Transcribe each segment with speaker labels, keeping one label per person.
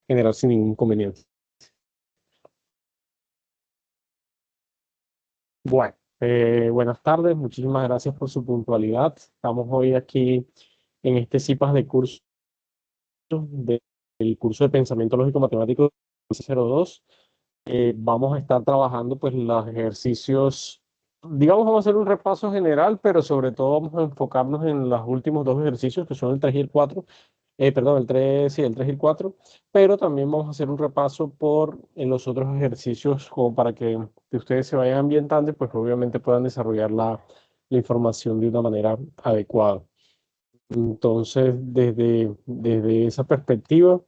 Speaker 1: generar sin ningún inconveniente. Bueno, buenas tardes, muchísimas gracias por su puntualidad. Estamos hoy aquí en este CIPAS de curso del curso de Pensamiento Lógico Matemático 02. Vamos a estar trabajando pues los ejercicios, digamos, vamos a hacer un repaso general, pero sobre todo vamos a enfocarnos en los últimos dos ejercicios que son el 3 y el 4. Perdón, el 3 sí, el 3 y el 4, pero también vamos a hacer un repaso por en los otros ejercicios como para que ustedes se vayan ambientando y pues obviamente puedan desarrollar la información de una manera adecuada. Entonces, desde esa perspectiva,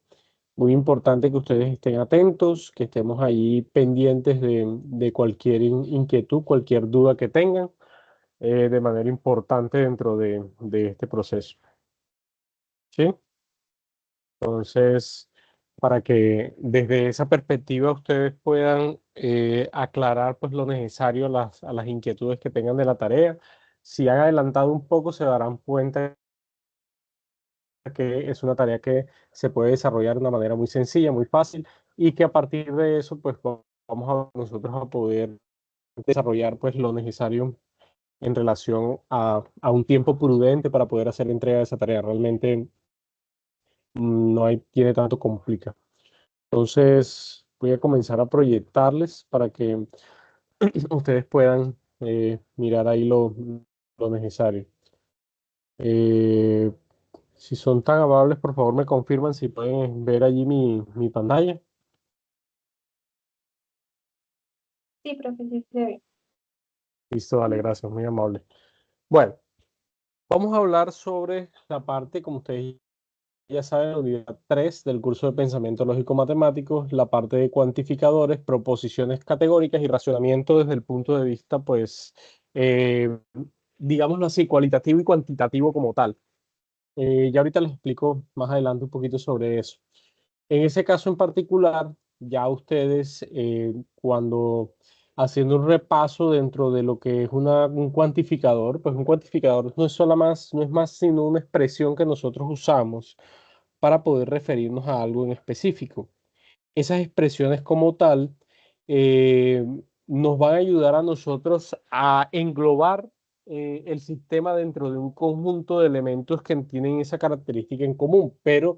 Speaker 1: muy importante que ustedes estén atentos, que estemos ahí pendientes de cualquier inquietud, cualquier duda que tengan, de manera importante dentro de este proceso. ¿Sí? Entonces, para que desde esa perspectiva ustedes puedan aclarar pues lo necesario a las inquietudes que tengan de la tarea. Si han adelantado un poco, se darán cuenta que es una tarea que se puede desarrollar de una manera muy sencilla, muy fácil, y que a partir de eso, pues vamos a nosotros a poder desarrollar pues lo necesario en relación a un tiempo prudente para poder hacer entrega de esa tarea. Realmente no hay, tiene tanto complica. Entonces, voy a comenzar a proyectarles para que ustedes puedan mirar ahí lo necesario. Eh, si son tan amables, por favor me confirman si pueden ver allí mi pantalla.
Speaker 2: Sí, profe, sí se ve.
Speaker 1: Listo, dale, gracias, muy amable. Bueno, vamos a hablar sobre la parte, como ustedes ya saben, la unidad 3 del curso de Pensamiento Lógico Matemático, la parte de cuantificadores, proposiciones categóricas y racionamiento desde el punto de vista, pues, eh, digámoslo así, cualitativo y cuantitativo como tal. Ya ahorita les explico más adelante un poquito sobre eso. En ese caso en particular, ya ustedes, cuando haciendo un repaso dentro de lo que es un cuantificador, pues un cuantificador no es solo más, no es más sino una expresión que nosotros usamos para poder referirnos a algo en específico. Esas expresiones como tal eh, nos van a ayudar a nosotros a englobar el sistema dentro de un conjunto de elementos que tienen esa característica en común, pero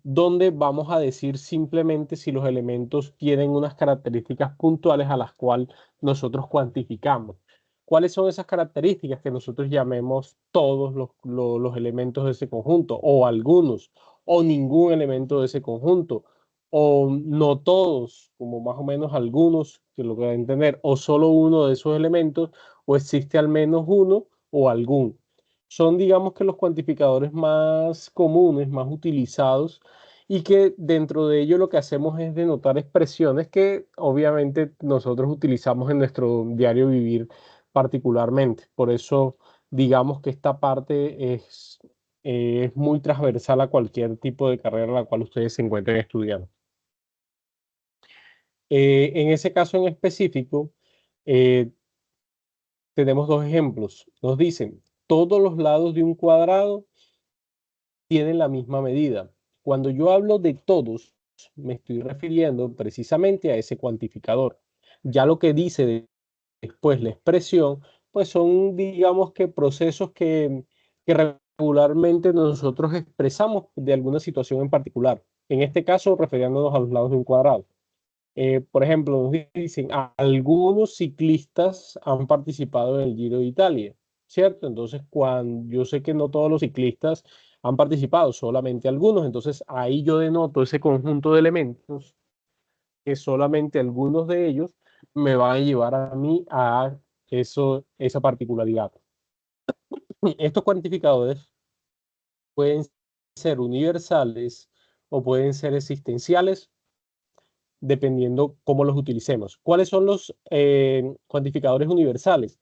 Speaker 1: donde vamos a decir simplemente si los elementos tienen unas características puntuales a las cuales nosotros cuantificamos. ¿Cuáles son esas características que nosotros llamemos todos los elementos de ese conjunto, o algunos, o ningún elemento de ese conjunto, o no todos, como más o menos algunos, que lo que va a entender, o solo uno de esos elementos, o existe al menos uno o algún? Son, digamos que los cuantificadores más comunes, más utilizados, y que dentro de ello lo que hacemos es denotar expresiones que obviamente nosotros utilizamos en nuestro diario vivir particularmente. Por eso, digamos que esta parte es muy transversal a cualquier tipo de carrera en la cual ustedes se encuentren estudiando. En ese caso en específico, eh, tenemos dos ejemplos. Nos dicen, todos los lados de un cuadrado tienen la misma medida. Cuando yo hablo de todos, me estoy refiriendo precisamente a ese cuantificador. Ya lo que dice después la expresión, pues son, digamos que procesos que regularmente nosotros expresamos de alguna situación en particular. En este caso, refiriéndonos a los lados de un cuadrado. Por ejemplo, nos dicen, algunos ciclistas han participado en el Giro de Italia, ¿cierto? Entonces, cuando yo sé que no todos los ciclistas han participado, solamente algunos, entonces ahí yo denoto ese conjunto de elementos que solamente algunos de ellos me van a llevar a mí a esa particularidad. Estos cuantificadores pueden ser universales o pueden ser existenciales dependiendo cómo los utilicemos. ¿Cuáles son los cuantificadores universales?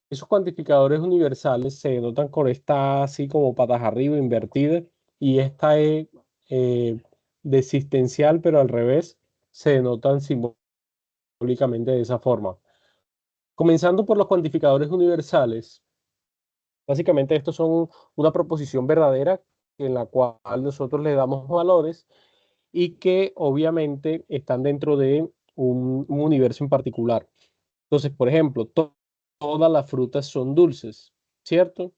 Speaker 1: Esos cuantificadores universales se denotan con esta así como patas arriba invertida, y esta es eh, de existencial, pero al revés, se denotan simbólicamente de esa forma. Comenzando por los cuantificadores universales, básicamente estos son una proposición verdadera en la cual nosotros le damos valores y que obviamente están dentro de un universo en particular. Entonces, por ejemplo, todas las frutas son dulces, ¿cierto?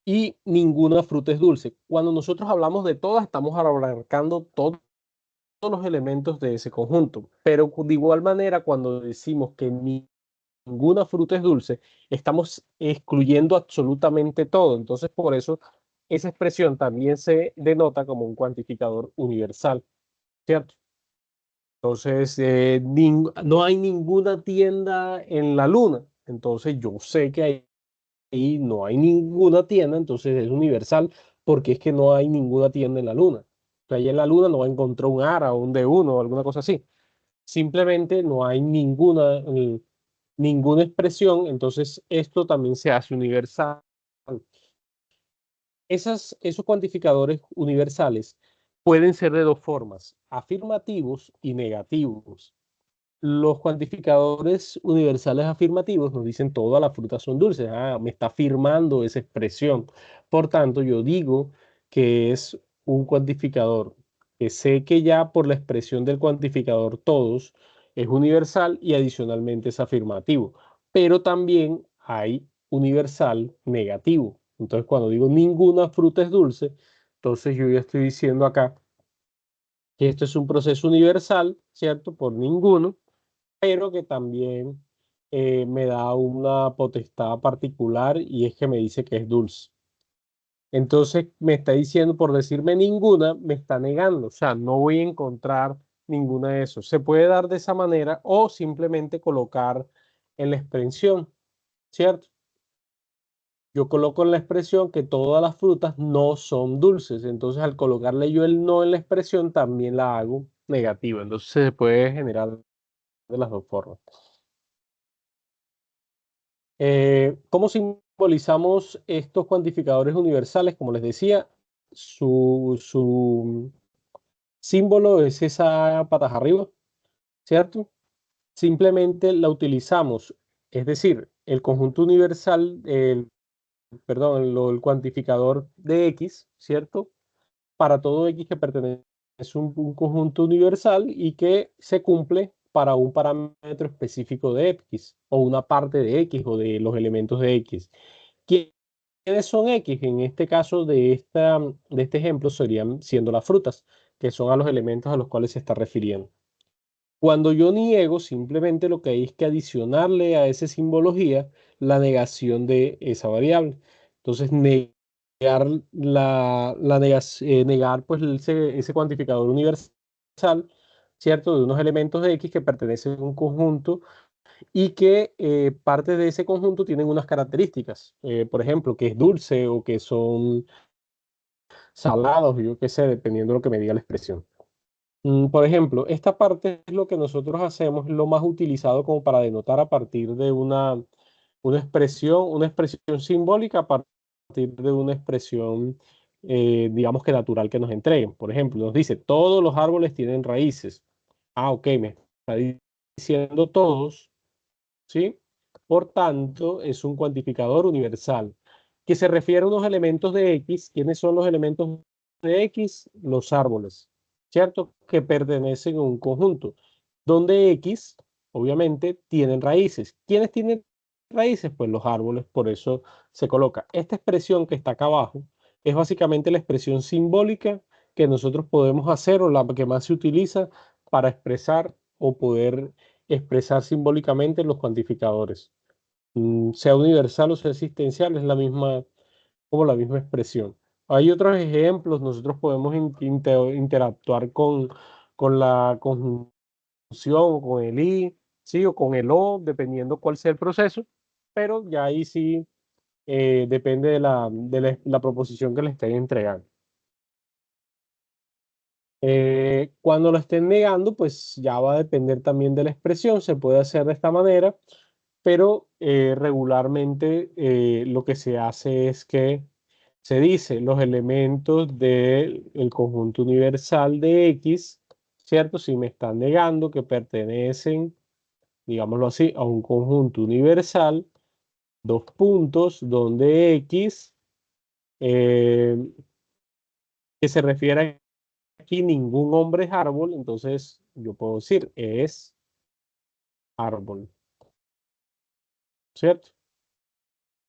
Speaker 1: Y ninguna fruta es dulce. Cuando nosotros hablamos de todas, estamos abarcando todos los elementos de ese conjunto. Pero de igual manera, cuando decimos que ninguna fruta es dulce, estamos excluyendo absolutamente todo. Entonces, por eso esa expresión también se denota como un cuantificador universal, ¿cierto? Entonces, no hay ninguna tienda en la luna. Entonces, yo sé que ahí no hay ninguna tienda, entonces es universal, porque es que no hay ninguna tienda en la luna. O sea, ahí en la luna no va a encontrar un ARA o un D1 o alguna cosa así. Simplemente no hay ninguna expresión, entonces esto también se hace universal. Esos cuantificadores universales pueden ser de dos formas, afirmativos y negativos. Los cuantificadores universales afirmativos nos dicen todas las frutas son dulces. Ah, me está afirmando esa expresión. Por tanto, yo digo que es un cuantificador que sé que ya por la expresión del cuantificador todos es universal y adicionalmente es afirmativo. Pero también hay universal negativo. Entonces, cuando digo ninguna fruta es dulce, entonces yo ya estoy diciendo acá que esto es un proceso universal, ¿cierto? Por ninguno, pero que también me da una potestad particular y es que me dice que es dulce. Entonces me está diciendo, por decirme ninguna, me está negando, o sea, no voy a encontrar ninguna de esos. Se puede dar de esa manera o simplemente colocar en la expresión, ¿cierto? Yo coloco en la expresión que todas las frutas no son dulces, entonces al colocarle yo el no en la expresión también la hago negativa, entonces se puede generar de las dos formas. ¿Cómo simbolizamos estos cuantificadores universales? Como les decía, su símbolo es esa patas arriba, ¿cierto? Simplemente la utilizamos, es decir, el conjunto universal, perdón, el cuantificador de X, ¿cierto? Para todo X que pertenece a un conjunto universal y que se cumple para un parámetro específico de X o una parte de X o de los elementos de X. ¿Quiénes son X? En este caso de este ejemplo serían siendo las frutas, que son a los elementos a los cuales se está refiriendo. Cuando yo niego, simplemente lo que hay es que adicionarle a esa simbología la negación de esa variable. Entonces, negar, negar pues, ese cuantificador universal, ¿cierto? De unos elementos de X que pertenecen a un conjunto y que parte de ese conjunto tienen unas características, por ejemplo, que es dulce o que son salados, yo qué sé, dependiendo de lo que me diga la expresión. Por ejemplo, esta parte es lo que nosotros hacemos, lo más utilizado como para denotar a partir de una expresión simbólica a partir de una expresión, digamos que natural que nos entreguen. Por ejemplo, nos dice, todos los árboles tienen raíces. Ah, ok, me está diciendo todos, ¿sí? Por tanto, es un cuantificador universal que se refiere a unos elementos de X. ¿Quiénes son los elementos de X? Los árboles, ¿cierto? Que pertenecen a un conjunto, donde X, obviamente, tienen raíces. ¿Quiénes tienen raíces? Pues los árboles, por eso se coloca. Esta expresión que está acá abajo es básicamente la expresión simbólica que nosotros podemos hacer o la que más se utiliza para expresar o poder expresar simbólicamente los cuantificadores. Sea universal o sea existencial, es la misma, como la misma expresión. Hay otros ejemplos, nosotros podemos interactuar con la conjunción o con el i, ¿sí? O con el o, dependiendo cuál sea el proceso, pero ya ahí sí depende de la proposición que le estén entregando. Cuando lo estén negando, pues ya va a depender también de la expresión, se puede hacer de esta manera, pero regularmente lo que se hace es que se dice los elementos del conjunto universal de X, ¿cierto? Si me están negando que pertenecen, digámoslo así, a un conjunto universal, dos puntos donde X, eh, que se refiere aquí ningún hombre es árbol, entonces yo puedo decir es árbol, ¿cierto?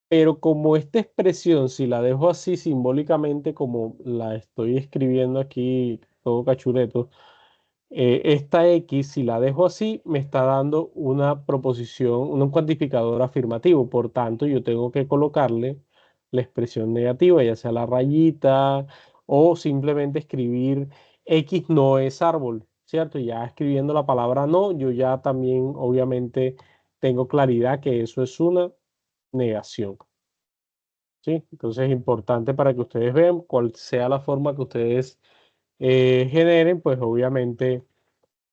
Speaker 1: Pero como esta expresión, si la dejo así simbólicamente como la estoy escribiendo aquí, todo cachureto, esta X, si la dejo así, me está dando una proposición, un cuantificador afirmativo. Por tanto, yo tengo que colocarle la expresión negativa, ya sea la rayita o simplemente escribir X no es árbol, ¿cierto? Ya escribiendo la palabra no, yo ya también obviamente tengo claridad que eso es una negación. ¿Sí? Entonces es importante para que ustedes vean cuál sea la forma que ustedes generen, pues obviamente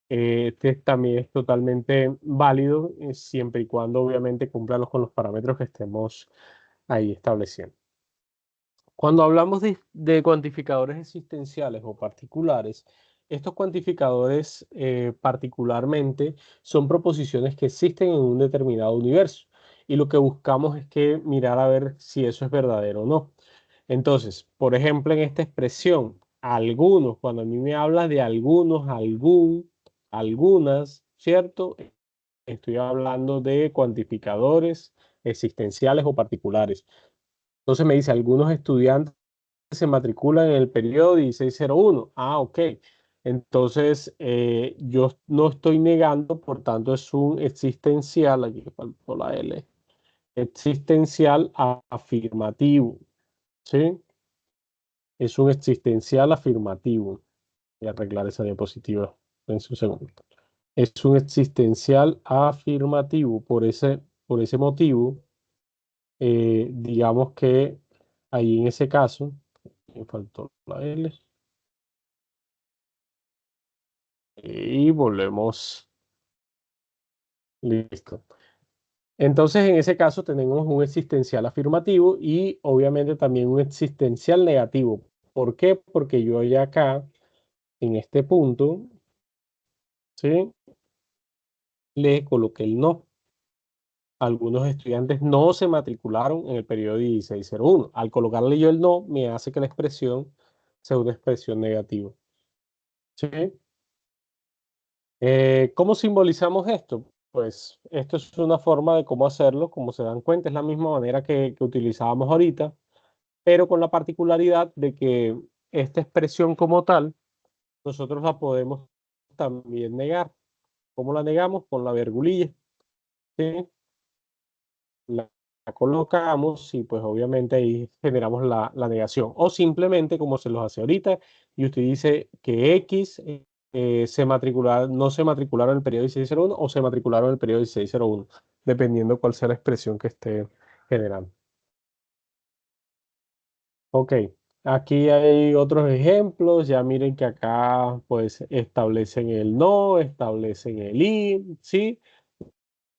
Speaker 1: este también es totalmente válido siempre y cuando obviamente cumplan con los parámetros que estemos ahí estableciendo. Cuando hablamos de cuantificadores existenciales o particulares, estos cuantificadores particularmente son proposiciones que existen en un determinado universo y lo que buscamos es que mirar a ver si eso es verdadero o no. Entonces, por ejemplo, en esta expresión, algunos, cuando a mí me hablas de algunos, algunas, ¿cierto? Estoy hablando de cuantificadores existenciales o particulares. Entonces me dice, algunos estudiantes se matriculan en el periodo 1601. Ah, ok. Entonces, yo no estoy negando, por tanto, es un existencial, aquí faltó la L, existencial afirmativo, ¿sí? Es un existencial afirmativo. Voy a arreglar esa diapositiva en su segundo. Es un existencial afirmativo. Por ese motivo, digamos que ahí en ese caso, me faltó la L, y volvemos. Listo. Entonces, en ese caso tenemos un existencial afirmativo y obviamente también un existencial negativo. ¿Por qué? Porque yo ya acá, en este punto, ¿sí? Le coloqué el no. Algunos estudiantes no se matricularon en el periodo 1601. Al colocarle yo el no, me hace que la expresión sea una expresión negativa. ¿Sí? ¿Cómo simbolizamos esto? Pues esto es una forma de cómo hacerlo, como se dan cuenta, es la misma manera que utilizábamos ahorita, pero con la particularidad de que esta expresión como tal, nosotros la podemos también negar. ¿Cómo la negamos? Con la virgulilla. ¿Sí? La colocamos y pues obviamente ahí generamos la negación. O simplemente como se los hace ahorita y usted dice que X no se matricularon en el periodo 1601 o se matricularon en el periodo 1601, dependiendo cuál sea la expresión que esté generando. Ok, aquí hay otros ejemplos. Ya miren que acá pues establecen el no, establecen el y, ¿sí?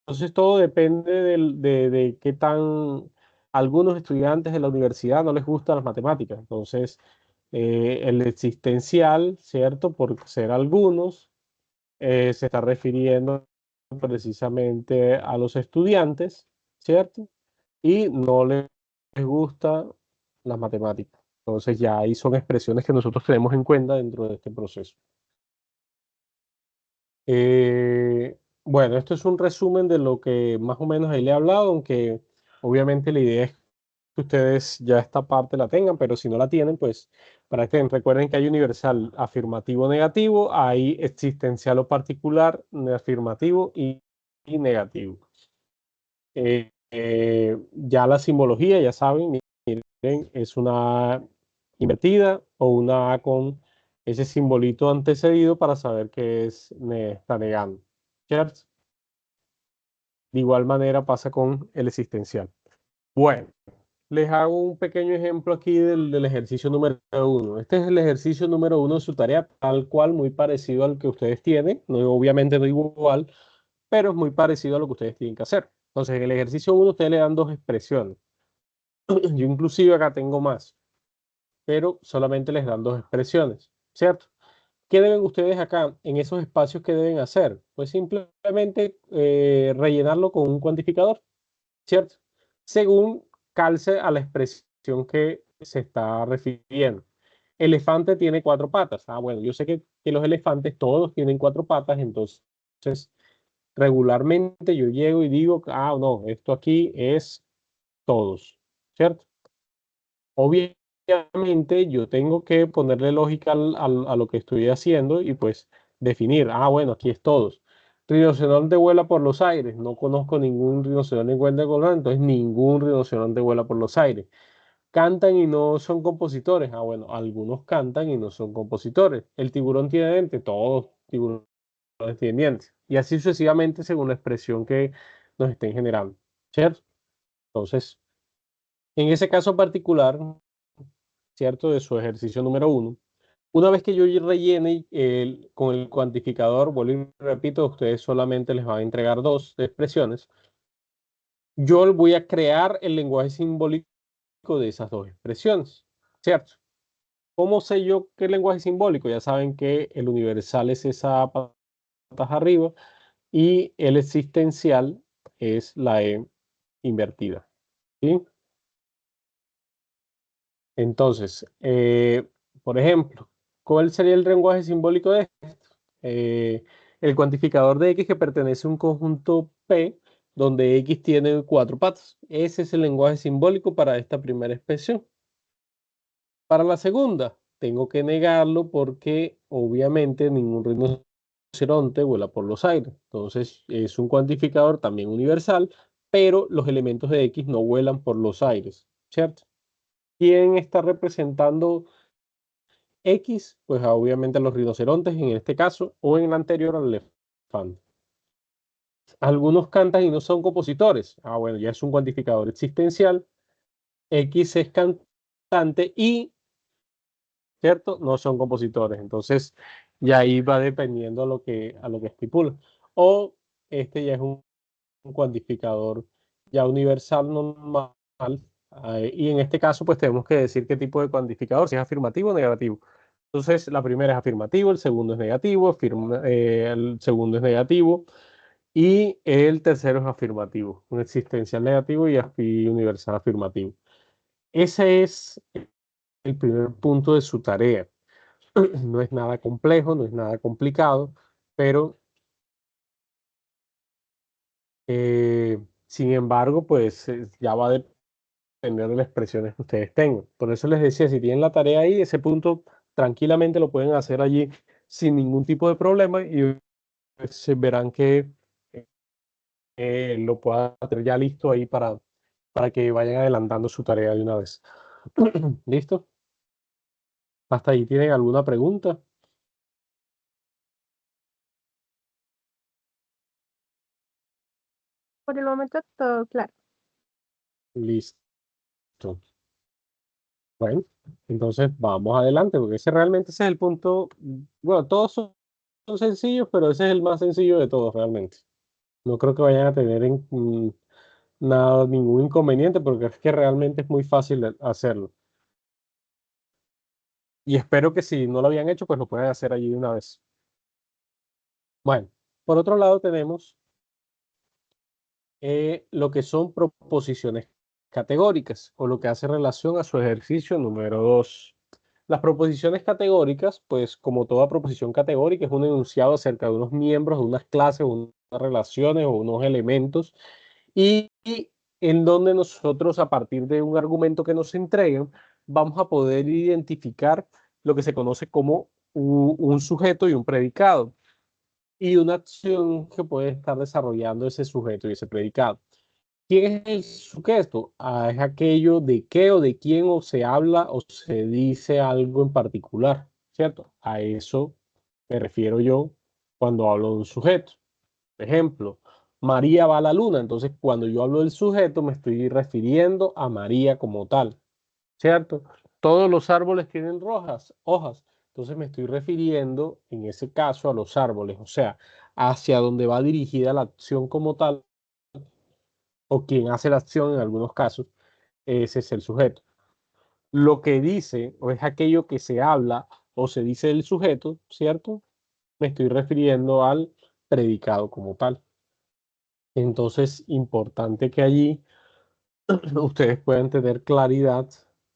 Speaker 1: Entonces todo depende de qué tan algunos estudiantes de la universidad no les gustan las matemáticas. Entonces, el existencial, ¿cierto? Por ser algunos, se está refiriendo precisamente a los estudiantes, ¿cierto? Y no les gusta las matemáticas. Entonces ya ahí son expresiones que nosotros tenemos en cuenta dentro de este proceso. Bueno, esto es un resumen de lo que más o menos ahí le he hablado, aunque obviamente la idea es que ustedes ya esta parte la tengan, pero si no la tienen, pues para que recuerden que hay universal afirmativo negativo, hay existencial o particular afirmativo y negativo. Ya la simbología, ya saben, miren, es una invertida o una A con ese simbolito antecedido para saber que está negando, ¿cierto? De igual manera pasa con el existencial. Bueno, les hago un pequeño ejemplo aquí del ejercicio número uno. Este es el ejercicio número uno de su tarea, tal cual, muy parecido al que ustedes tienen. No, obviamente no igual, pero es muy parecido a lo que ustedes tienen que hacer. Entonces, en el ejercicio uno ustedes le dan dos expresiones. Yo inclusive acá tengo más, pero solamente les dan dos expresiones, ¿cierto? ¿Qué deben ustedes acá en esos espacios que deben hacer? Pues simplemente rellenarlo con un cuantificador, ¿cierto? Según calce a la expresión que se está refiriendo. elefante tiene 4 patas. Ah, bueno, yo sé que los elefantes todos tienen 4 patas, entonces regularmente yo llego y digo, ah, no, esto aquí es todos, ¿cierto? Obviamente yo tengo que ponerle lógica a lo que estoy haciendo y pues definir, ah, bueno, aquí es todos. Rinoceronte vuela por los aires. No conozco ningún rinoceronte que vuela por los aires, entonces ningún rinoceronte vuela por los aires. Cantan y no son compositores. Ah, bueno, algunos cantan y no son compositores. El tiburón tiene dientes, todos tiburones tienen dientes. Y así sucesivamente según la expresión que nos estén generando, ¿cierto? Entonces, en ese caso particular, ¿cierto? De su ejercicio número 1. Una vez que yo rellene con el cuantificador, vuelvo y repito, a ustedes solamente les va a entregar 2 expresiones. Yo voy a crear el lenguaje simbólico de esas 2 expresiones, ¿cierto? ¿Cómo sé yo qué lenguaje simbólico? Ya saben que el universal es esa patas arriba y el existencial es la E invertida, ¿sí? Entonces, por ejemplo, ¿cuál sería el lenguaje simbólico de esto? El cuantificador de X que pertenece a un conjunto P donde X tiene 4 patas. Ese es el lenguaje simbólico para esta primera expresión. Para la segunda, tengo que negarlo porque obviamente ningún rinoceronte vuela por los aires. Entonces, es un cuantificador también universal, pero los elementos de X no vuelan por los aires, ¿cierto? ¿Quién está representando X? Pues obviamente los rinocerontes en este caso, o en el anterior al elefante. Algunos cantan y no son compositores. Ah, bueno, ya es un cuantificador existencial. X es cantante y, ¿cierto? No son compositores. Entonces, ya ahí va dependiendo a lo que estipula. O este ya es un cuantificador ya universal normal. Y en este caso, pues tenemos que decir qué tipo de cuantificador, si es afirmativo o negativo. Entonces, la primera es afirmativo, el segundo es negativo, el segundo es negativo y el tercero es afirmativo, un existencial negativo y universal afirmativo. Ese es el primer punto de su tarea. No es nada complejo, no es nada complicado, pero sin embargo, pues ya va a depender de las expresiones que ustedes tengan. Por eso les decía, si tienen la tarea ahí, ese punto tranquilamente lo pueden hacer allí sin ningún tipo de problema y se verán que lo pueda tener ya listo ahí para que vayan adelantando su tarea de una vez. ¿Listo? ¿Hasta ahí tienen alguna pregunta?
Speaker 2: Por el momento todo claro.
Speaker 1: Listo. Bueno, entonces vamos adelante, porque ese es el punto. Bueno, todos son sencillos, pero ese es el más sencillo de todos realmente. No creo que vayan a tener nada, ningún inconveniente, porque es que realmente es muy fácil de hacerlo. Y espero que si no lo habían hecho, pues lo puedan hacer allí de una vez. Bueno, por otro lado tenemos lo que son proposiciones categóricas, o lo que hace relación a su ejercicio número 2. Las proposiciones categóricas, pues como toda proposición categórica, es un enunciado acerca de unos miembros, de unas clases, unas relaciones o unos elementos, y en donde nosotros, a partir de un argumento que nos entreguen, vamos a poder identificar lo que se conoce como un sujeto y un predicado, y una acción que puede estar desarrollando ese sujeto y ese predicado. ¿Quién es el sujeto? Ah, es aquello de qué o de quién o se habla o se dice algo en particular, ¿cierto? A eso me refiero yo cuando hablo de un sujeto. Ejemplo, María va a la luna. Entonces, cuando yo hablo del sujeto, me estoy refiriendo a María como tal, ¿cierto? Todos los árboles tienen hojas. Entonces, me estoy refiriendo en ese caso a los árboles, o sea, hacia donde va dirigida la acción como tal o quien hace la acción en algunos casos, ese es el sujeto. Lo que dice o es aquello que se habla o se dice del sujeto, ¿cierto? Me estoy refiriendo al predicado como tal. Entonces, importante que allí ustedes puedan tener claridad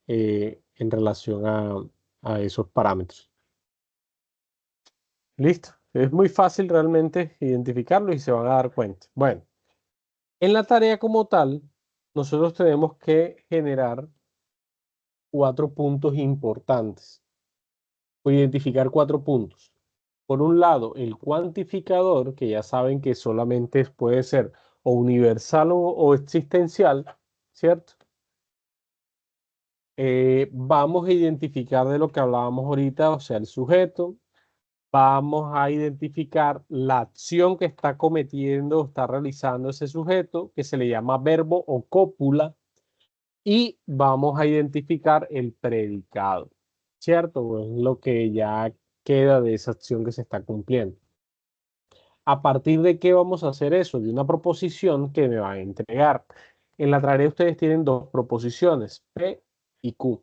Speaker 1: en relación a esos parámetros. Listo. Es muy fácil realmente identificarlo y se van a dar cuenta. Bueno, en la tarea como tal, nosotros tenemos que generar 4 puntos importantes o identificar 4 puntos. Por un lado, el cuantificador, que ya saben que solamente puede ser o universal o existencial, ¿cierto? Vamos a identificar de lo que hablábamos ahorita, o sea, el sujeto. Vamos a identificar la acción que está cometiendo, está realizando ese sujeto, que se le llama verbo o cópula, y vamos a identificar el predicado, ¿cierto? Es lo que ya queda de esa acción que se está cumpliendo. ¿A partir de qué vamos a hacer eso? De una proposición que me van a entregar. En la tarea ustedes tienen 2 proposiciones, P y Q.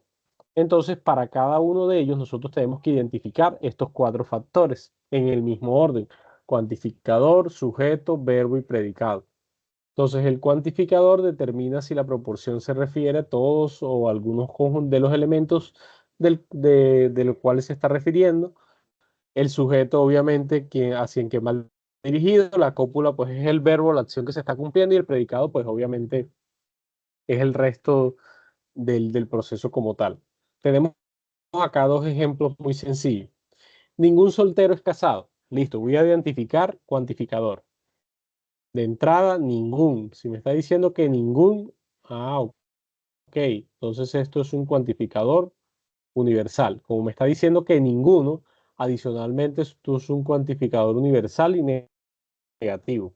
Speaker 1: Entonces, para cada uno de ellos, nosotros tenemos que identificar estos 4 factores en el mismo orden: cuantificador, sujeto, verbo y predicado. Entonces, el cuantificador determina si la proporción se refiere a todos o a algunos de los elementos de los cuales se está refiriendo. El sujeto, obviamente, hacia en que mal dirigido. La cópula, pues, es el verbo, la acción que se está cumpliendo. Y el predicado, pues, obviamente, es el resto del proceso como tal. Tenemos acá 2 ejemplos muy sencillos. Ningún soltero es casado. Listo, voy a identificar cuantificador. De entrada, ningún. Si me está diciendo que ningún, ok. Entonces esto es un cuantificador universal. Como me está diciendo que ninguno, adicionalmente esto es un cuantificador universal y negativo.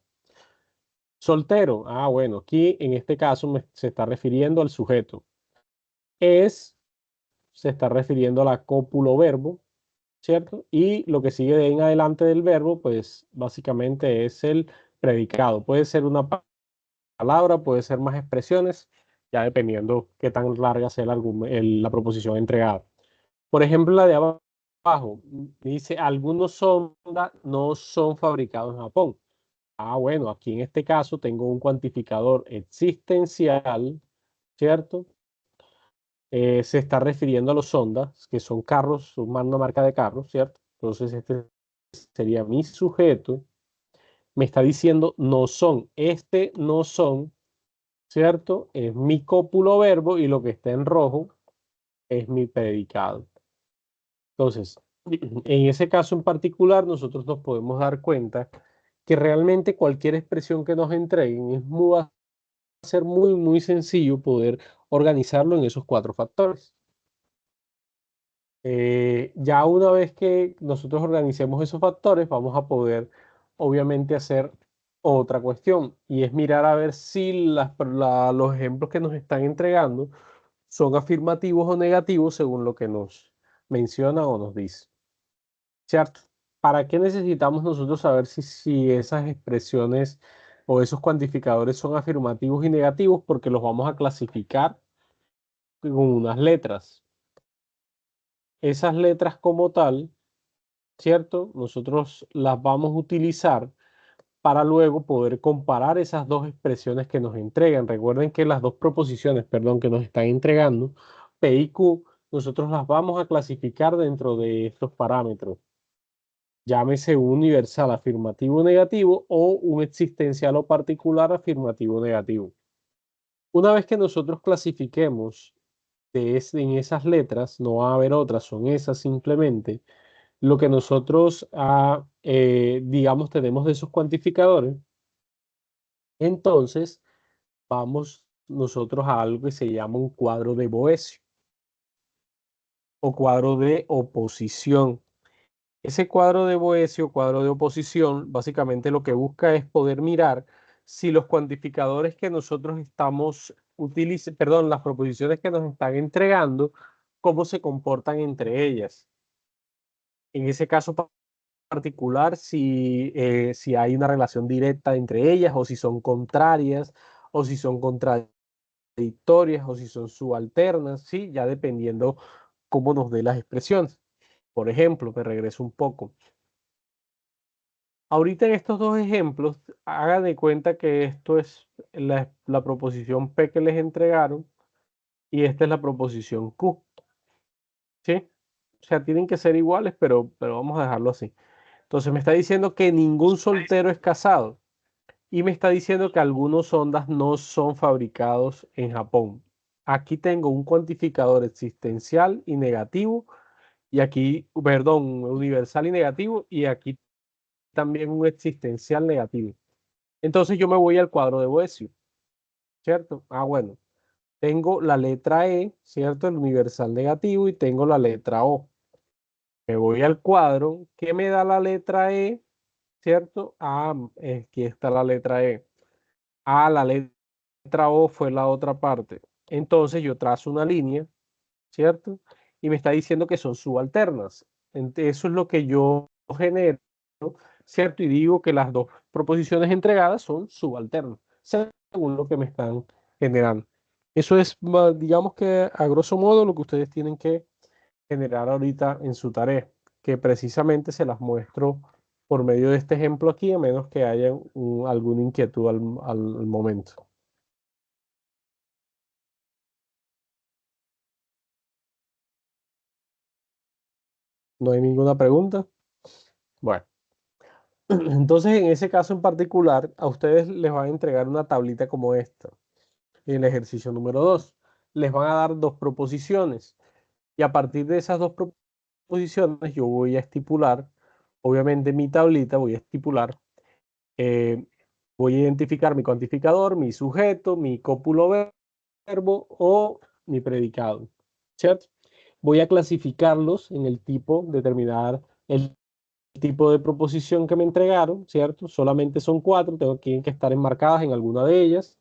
Speaker 1: Soltero, bueno, aquí en este caso se está refiriendo al sujeto. Se está refiriendo a la cópulo verbo, ¿cierto? Y lo que sigue de ahí en adelante del verbo, pues básicamente es el predicado. Puede ser una palabra, puede ser más expresiones, ya dependiendo qué tan larga sea la proposición entregada. Por ejemplo, la de abajo dice: algunos sonda no son fabricados en Japón. Bueno, aquí en este caso tengo un cuantificador existencial, ¿cierto? Se está refiriendo a los sondas, que son carros, una marca de carros, ¿cierto? Entonces este sería mi sujeto. Me está diciendo no son. Este no son, ¿cierto? Es mi cópulo verbo y lo que está en rojo es mi predicado. Entonces, en ese caso en particular, nosotros nos podemos dar cuenta que realmente cualquier expresión que nos entreguen va a ser muy, muy sencillo poder organizarlo en esos 4 factores. Ya una vez que nosotros organicemos esos factores, vamos a poder, obviamente, hacer otra cuestión, y es mirar a ver si los ejemplos que nos están entregando son afirmativos o negativos según lo que nos menciona o nos dice, ¿cierto? ¿Para qué necesitamos nosotros saber si esas expresiones o esos cuantificadores son afirmativos y negativos? Porque los vamos a clasificar con unas letras. Esas letras como tal, ¿cierto? Nosotros las vamos a utilizar para luego poder comparar esas 2 expresiones que nos entregan. Recuerden que las 2 proposiciones, perdón, que nos están entregando, P y Q, nosotros las vamos a clasificar dentro de estos parámetros. Llámese un universal afirmativo negativo o un existencial o particular afirmativo negativo. Una vez que nosotros clasifiquemos en esas letras, no va a haber otras, son esas simplemente. Lo que nosotros, digamos, tenemos de esos cuantificadores, entonces vamos nosotros a algo que se llama un cuadro de Boesio o cuadro de oposición. Ese cuadro de Boesio, cuadro de oposición, básicamente lo que busca es poder mirar si los cuantificadores que nosotros estamos utilizando, perdón, las proposiciones que nos están entregando, cómo se comportan entre ellas. En ese caso particular, si hay una relación directa entre ellas, o si son contrarias, o si son contradictorias, o si son subalternas, ¿sí? Ya dependiendo cómo nos dé las expresiones. Por ejemplo, me regreso un poco. Ahorita en estos 2 ejemplos, hagan de cuenta que esto es la proposición P que les entregaron y esta es la proposición Q, ¿sí? O sea, tienen que ser iguales, pero vamos a dejarlo así. Entonces me está diciendo que ningún soltero es casado. Y me está diciendo que algunos ondas no son fabricados en Japón. Aquí tengo un cuantificador existencial y negativo, y aquí, perdón, universal y negativo, y aquí también un existencial negativo. Entonces yo me voy al cuadro de Boesio, ¿cierto? Ah, bueno, tengo la letra E, ¿cierto? El universal negativo, y tengo la letra O. Me voy al cuadro. ¿Qué me da la letra E? ¿Cierto? Ah, aquí está la letra E. Ah, la letra O fue la otra parte. Entonces yo trazo una línea, ¿cierto? Y me está diciendo que son subalternas. Eso es lo que yo genero, ¿cierto? Y digo que las dos proposiciones entregadas son subalternas, según lo que me están generando. Eso es, digamos que a grosso modo, lo que ustedes tienen que generar ahorita en su tarea, que precisamente se las muestro por medio de este ejemplo aquí, a menos que haya alguna inquietud al momento. ¿No hay ninguna pregunta? Bueno, entonces en ese caso en particular, a ustedes les van a entregar una tablita como esta, en el ejercicio número 2. Les van a dar dos proposiciones y a partir de esas dos proposiciones yo voy a estipular, obviamente en mi tablita voy a estipular, eh, voy a identificar mi cuantificador, mi sujeto, mi cópulo verbo o mi predicado, ¿cierto? Voy a clasificarlos en el tipo, determinar el tipo de proposición que me entregaron, ¿cierto? Solamente son cuatro, tienen que estar enmarcadas en alguna de ellas.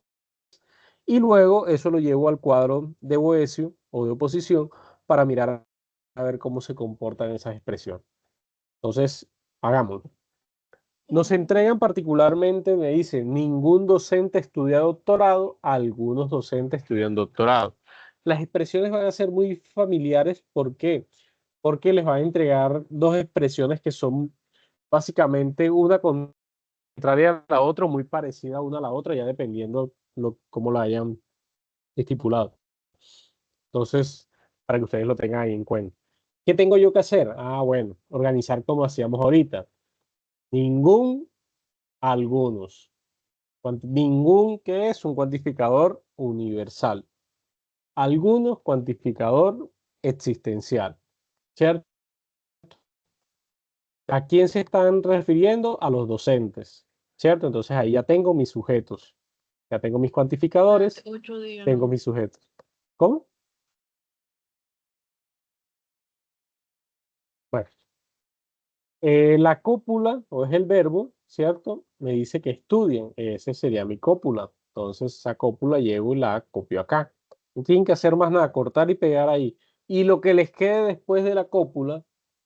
Speaker 1: Y luego eso lo llevo al cuadro de Boesio o de oposición para mirar a ver cómo se comportan esas expresiones. Entonces, hagámoslo. Nos entregan particularmente, me dicen, ningún docente estudia doctorado, algunos docentes estudian doctorado. Las expresiones van a ser muy familiares, ¿por qué? Porque les van a entregar dos expresiones que son básicamente una contraria a la otra, muy parecida una a la otra, ya dependiendo cómo la hayan estipulado. Entonces, para que ustedes lo tengan ahí en cuenta. ¿Qué tengo yo que hacer? Ah, bueno, organizar como hacíamos ahorita. Ningún, algunos. Ningún, que es un cuantificador universal. Algunos, cuantificador existencial. ¿Cierto? ¿A quién se están refiriendo? A los docentes. ¿Cierto? Entonces ahí ya tengo mis sujetos. Ya tengo mis cuantificadores, tengo mis sujetos. ¿Cómo? Bueno, la cópula, o es el verbo, ¿cierto? Me dice que estudien. Ese sería mi cópula. Entonces, esa cópula llevo y la copio acá. No tienen que hacer más nada, cortar y pegar ahí. Y lo que les quede después de la cópula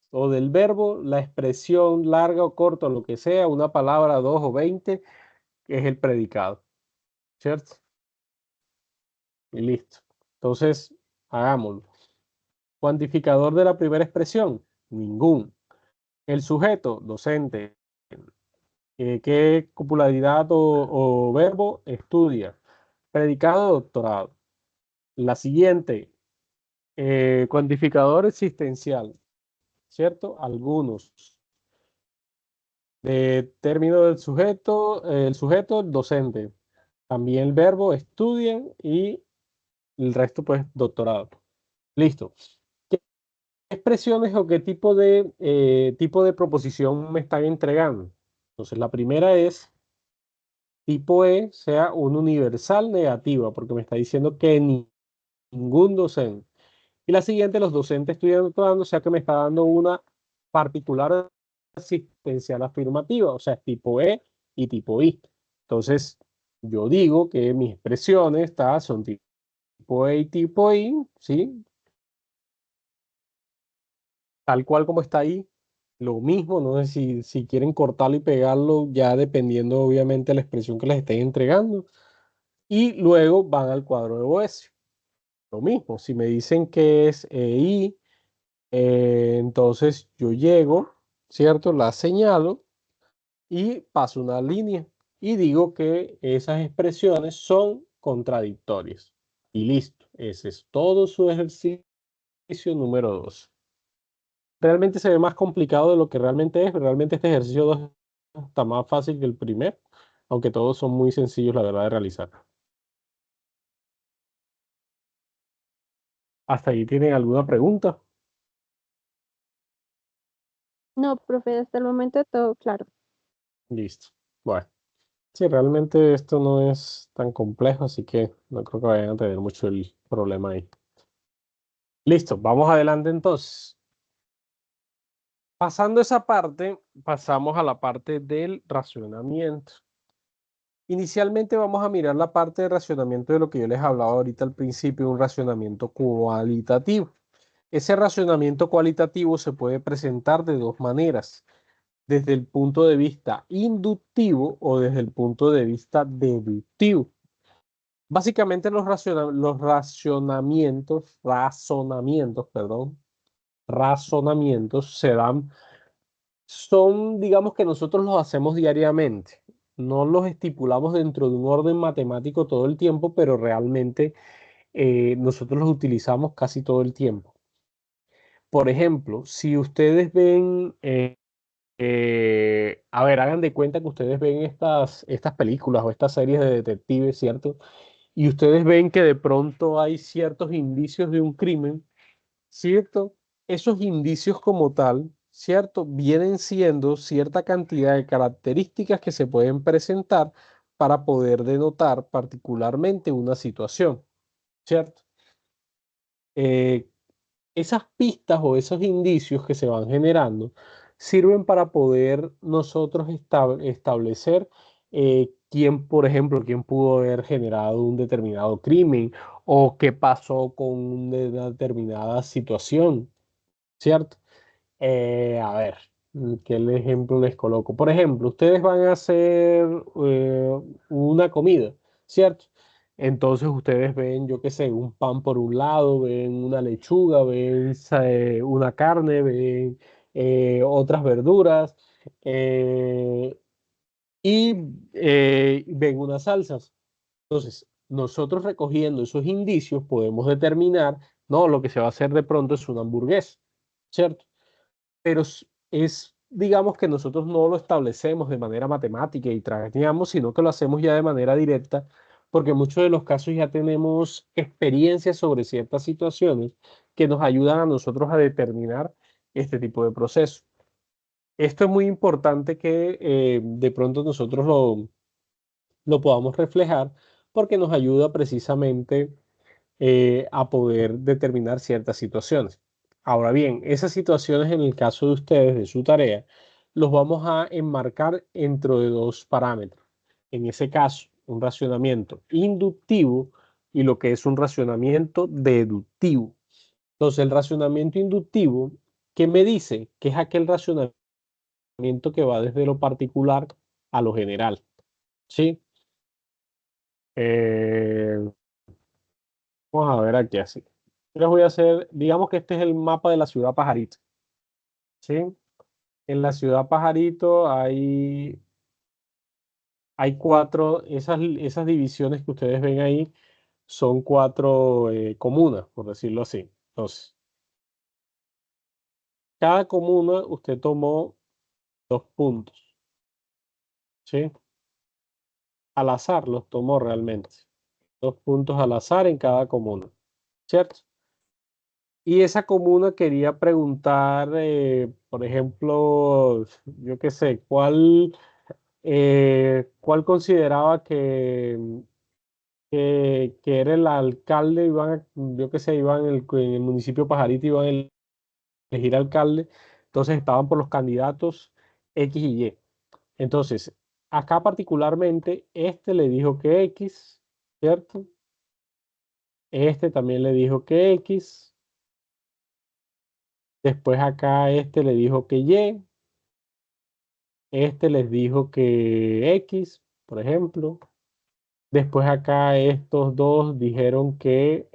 Speaker 1: o del verbo, la expresión larga o corta, lo que sea, una palabra, dos o 20, es el predicado, ¿cierto? Y listo. Entonces, hagámoslo. Cuantificador de la primera expresión, ningún. El sujeto, docente. ¿Qué copularidad o verbo estudia? Predicado, doctorado. La siguiente, cuantificador existencial, ¿cierto? Algunos. De término del sujeto, el sujeto, docente. También el verbo estudian y el resto, pues, doctorado. Listo. ¿Qué expresiones o qué tipo de proposición me están entregando? Entonces, la primera es tipo E sea un universal negativa, porque me está diciendo que ningún docente. Y la siguiente, los docentes estudian doctorando, o sea que me está dando una particular asistencial afirmativa, o sea, tipo E y tipo I. Entonces, yo digo que mis expresiones son tipo E y tipo I, ¿sí? Tal cual como está ahí, lo mismo, no sé si quieren cortarlo y pegarlo, ya dependiendo obviamente de la expresión que les estén entregando. Y luego van al cuadro de Boesio. Lo mismo, si me dicen que es I, entonces yo llego, ¿cierto? La señalo y paso una línea y digo que esas expresiones son contradictorias. Y listo, ese es todo su ejercicio número 2. realmente se ve más complicado de lo que realmente es. Realmente este ejercicio 2 está más fácil que el primero, aunque todos son muy sencillos, la verdad, de realizar. ¿Hasta ahí tienen alguna pregunta?
Speaker 2: No, profe, hasta el momento todo claro.
Speaker 1: Listo. Bueno, sí, realmente esto no es tan complejo, así que no creo que vayan a tener mucho el problema ahí. Listo, vamos adelante entonces. Pasando esa parte, pasamos a la parte del racionamiento. Inicialmente vamos a mirar la parte de racionamiento de lo que yo les hablaba ahorita al principio, un racionamiento cualitativo. Ese racionamiento cualitativo se puede presentar de dos maneras, desde el punto de vista inductivo o desde el punto de vista deductivo. Básicamente los razonamientos se dan, son, digamos que nosotros los hacemos diariamente. No los estipulamos dentro de un orden matemático todo el tiempo, pero realmente nosotros los utilizamos casi todo el tiempo. Por ejemplo, si ustedes ven, a ver, hagan de cuenta que ustedes ven estas películas o estas series de detectives, ¿cierto? Y ustedes ven que de pronto hay ciertos indicios de un crimen, ¿cierto? Esos indicios como tal, ¿cierto? Vienen siendo cierta cantidad de características que se pueden presentar para poder denotar particularmente una situación, ¿cierto? Eh, Esas pistas o esos indicios que se van generando sirven para poder nosotros establecer quién, por ejemplo, quién pudo haber generado un determinado crimen o qué pasó con una determinada situación, ¿cierto? A ver, ¿qué ejemplo les coloco? Por ejemplo, ustedes van a hacer una comida, ¿cierto? Entonces ustedes ven, yo qué sé, un pan por un lado, ven una lechuga, ven una carne, ven otras verduras eh, y ven unas salsas. Entonces, nosotros recogiendo esos indicios podemos determinar, no, lo que se va a hacer de pronto es una hamburguesa, ¿cierto? Pero digamos que nosotros no lo establecemos de manera matemática y trasteamos, sino que lo hacemos ya de manera directa, porque en muchos de los casos ya tenemos experiencias sobre ciertas situaciones que nos ayudan a nosotros a determinar este tipo de proceso. Esto es muy importante que de pronto nosotros lo podamos reflejar porque nos ayuda precisamente a poder determinar ciertas situaciones. Ahora bien, esas situaciones en el caso de ustedes, de su tarea, los vamos a enmarcar dentro de dos parámetros. En ese caso, un racionamiento inductivo y lo que es un racionamiento deductivo. Entonces, el racionamiento inductivo, ¿qué me dice? Que es aquel racionamiento que va desde lo particular a lo general. ¿Sí? Eh, Vamos a ver aquí así. Yo les voy a hacer, digamos que este es el mapa de la ciudad Pajarito, ¿sí? En la ciudad Pajarito hay cuatro, esas divisiones que ustedes ven ahí son cuatro comunas, por decirlo así. Entonces, cada comuna usted tomó dos puntos, ¿sí? Al azar los tomó realmente. Dos puntos al azar en cada comuna, ¿cierto? Y esa comuna quería preguntar, por ejemplo, yo qué sé, ¿cuál consideraba que era el alcalde? Yo qué sé, iban en el municipio Pajarito, iban a elegir alcalde, entonces estaban por los candidatos X y Y. Entonces, acá particularmente, este le dijo que X, ¿cierto? Este también le dijo que X. Después acá este le dijo que Y. Este les dijo que X, por ejemplo. Después acá estos dos dijeron que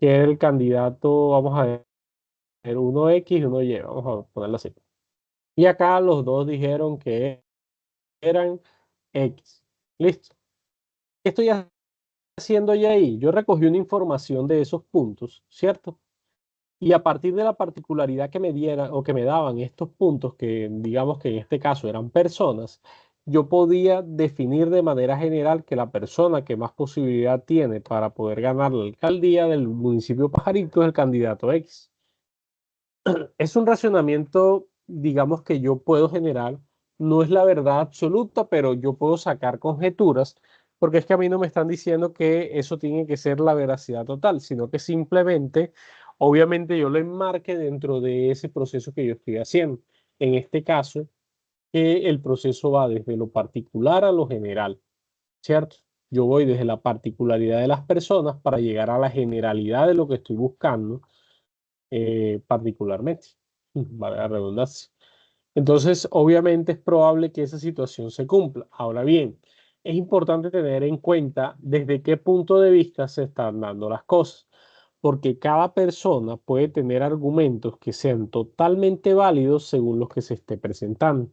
Speaker 1: era el candidato, vamos a ver, uno X y uno Y, vamos a ponerlo así. Y acá los dos dijeron que eran X. Listo. ¿Qué estoy haciendo ya ahí? Yo recogí una información de esos puntos, ¿cierto? Y a partir de la particularidad que me dieran o que me daban estos puntos, que digamos que en este caso eran personas, yo podía definir de manera general que la persona que más posibilidad tiene para poder ganar la alcaldía del municipio Pajarito es el candidato X. Es un racionamiento, digamos, que yo puedo generar. No es la verdad absoluta, pero yo puedo sacar conjeturas, porque es que a mí no me están diciendo que eso tiene que ser la veracidad total, sino que simplemente, obviamente, yo lo enmarque dentro de ese proceso que yo estoy haciendo. En este caso, que el proceso va desde lo particular a lo general, ¿cierto? Yo voy desde la particularidad de las personas para llegar a la generalidad de lo que estoy buscando particularmente, vale la redundancia. Entonces, obviamente es probable que esa situación se cumpla. Ahora bien, es importante tener en cuenta desde qué punto de vista se están dando las cosas, porque cada persona puede tener argumentos que sean totalmente válidos según los que se esté presentando.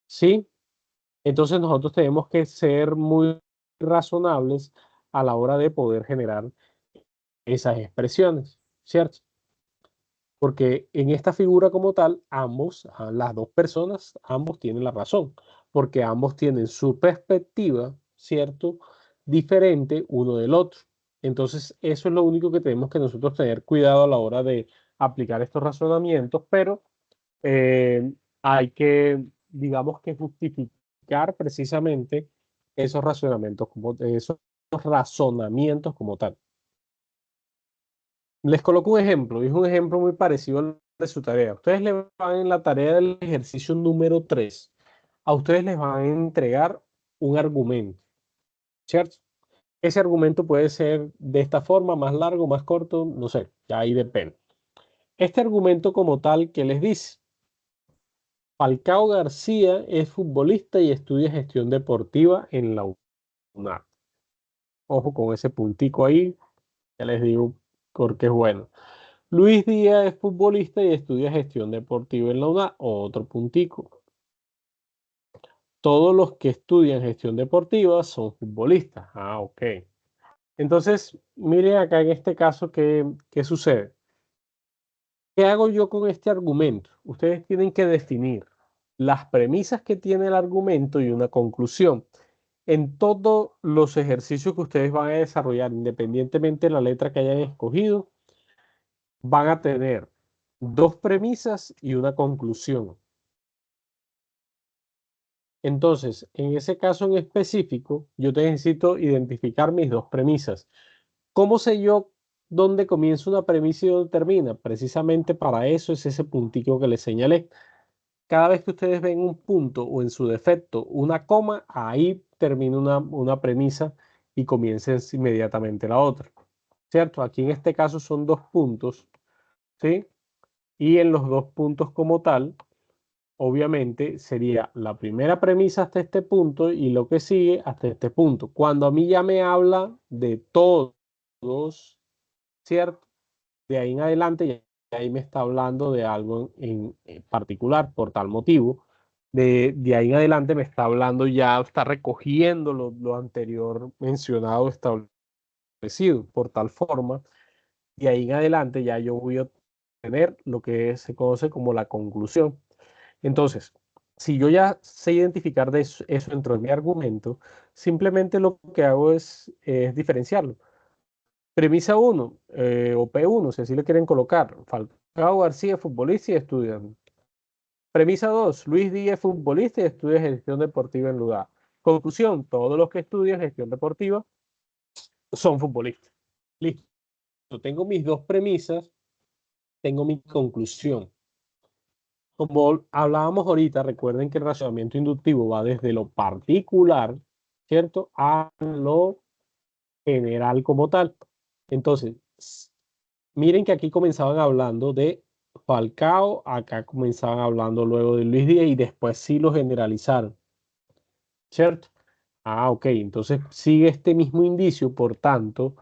Speaker 1: ¿Sí? Entonces nosotros tenemos que ser muy razonables a la hora de poder generar esas expresiones, ¿cierto? Porque en esta figura como tal, ambos, las dos personas, ambos tienen la razón, porque ambos tienen su perspectiva, ¿cierto? Diferente uno del otro. Entonces, eso es lo único que tenemos que nosotros tener cuidado a la hora de aplicar estos razonamientos, pero eh, hay que, digamos que justificar precisamente esos razonamientos esos razonamientos como tal. Les coloco un ejemplo, y es un ejemplo muy parecido al de su tarea. Ustedes le van en la tarea del ejercicio número 3. A ustedes les van a entregar un argumento, ¿cierto? Ese argumento puede ser de esta forma, más largo, más corto, no sé, ya ahí depende. Este argumento como tal, ¿qué les dice? Falcao García es futbolista y estudia gestión deportiva en la UNAD. Ojo con ese puntico ahí, ya les digo porque es bueno. Luis Díaz es futbolista y estudia gestión deportiva en la UNA. Otro puntico. Todos los que estudian gestión deportiva son futbolistas. Ah, ok. Entonces, miren acá en este caso qué sucede. ¿Qué hago yo con este argumento? Ustedes tienen que definir las premisas que tiene el argumento y una conclusión. En todos los ejercicios que ustedes van a desarrollar, independientemente de la letra que hayan escogido, van a tener dos premisas y una conclusión. Entonces, en ese caso en específico, yo necesito identificar mis dos premisas. ¿Cómo sé yo dónde comienza una premisa y dónde termina? Precisamente para eso es ese puntico que les señalé. Cada vez que ustedes ven un punto o en su defecto una coma, ahí termina una premisa y comienza inmediatamente la otra. ¿Cierto? Aquí en este caso son dos puntos, ¿sí? Y en los dos puntos como tal, obviamente sería la primera premisa hasta este punto y lo que sigue hasta este punto. Cuando a mí ya me habla de todos, ¿cierto? De ahí en adelante, ya ahí me está hablando de algo en particular, por tal motivo. De ahí en adelante me está hablando ya, está recogiendo lo anterior mencionado, establecido, por tal forma. Y ahí en adelante ya yo voy a tener lo que se conoce como la conclusión. Entonces, si yo ya sé identificar eso dentro de mi argumento, simplemente lo que hago es diferenciarlo. Premisa 1 o P1, si así le quieren colocar. Falcao García, futbolista y estudiante. Premisa 2, Luis Díaz, futbolista y estudia gestión deportiva en lugar. Conclusión, todos los que estudian gestión deportiva son futbolistas. Listo. Tengo mis dos premisas, tengo mi conclusión. Como hablábamos ahorita, recuerden que el razonamiento inductivo va desde lo particular, ¿cierto? A lo general como tal. Entonces, miren que aquí comenzaban hablando de Falcao, acá comenzaban hablando luego de Luis Díaz y después sí lo generalizaron, ¿cierto? Ah, ok, entonces sigue este mismo indicio, por tanto,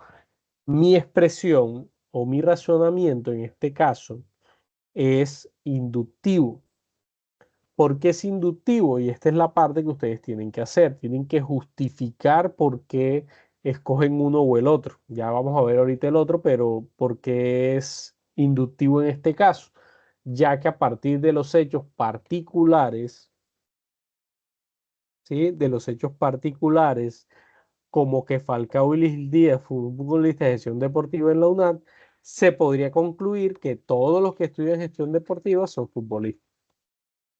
Speaker 1: mi expresión o mi razonamiento en este caso es inductivo. ¿Por qué es inductivo? Y esta es la parte que ustedes tienen que hacer. Tienen que justificar por qué escogen uno o el otro. Ya vamos a ver ahorita el otro, pero ¿por qué es inductivo en este caso, ya que a partir de los hechos particulares, ¿sí? De los hechos particulares, como que Falcao y Luis Díaz fue un futbolista de gestión deportiva en la UNAD, se podría concluir que todos los que estudian gestión deportiva son futbolistas.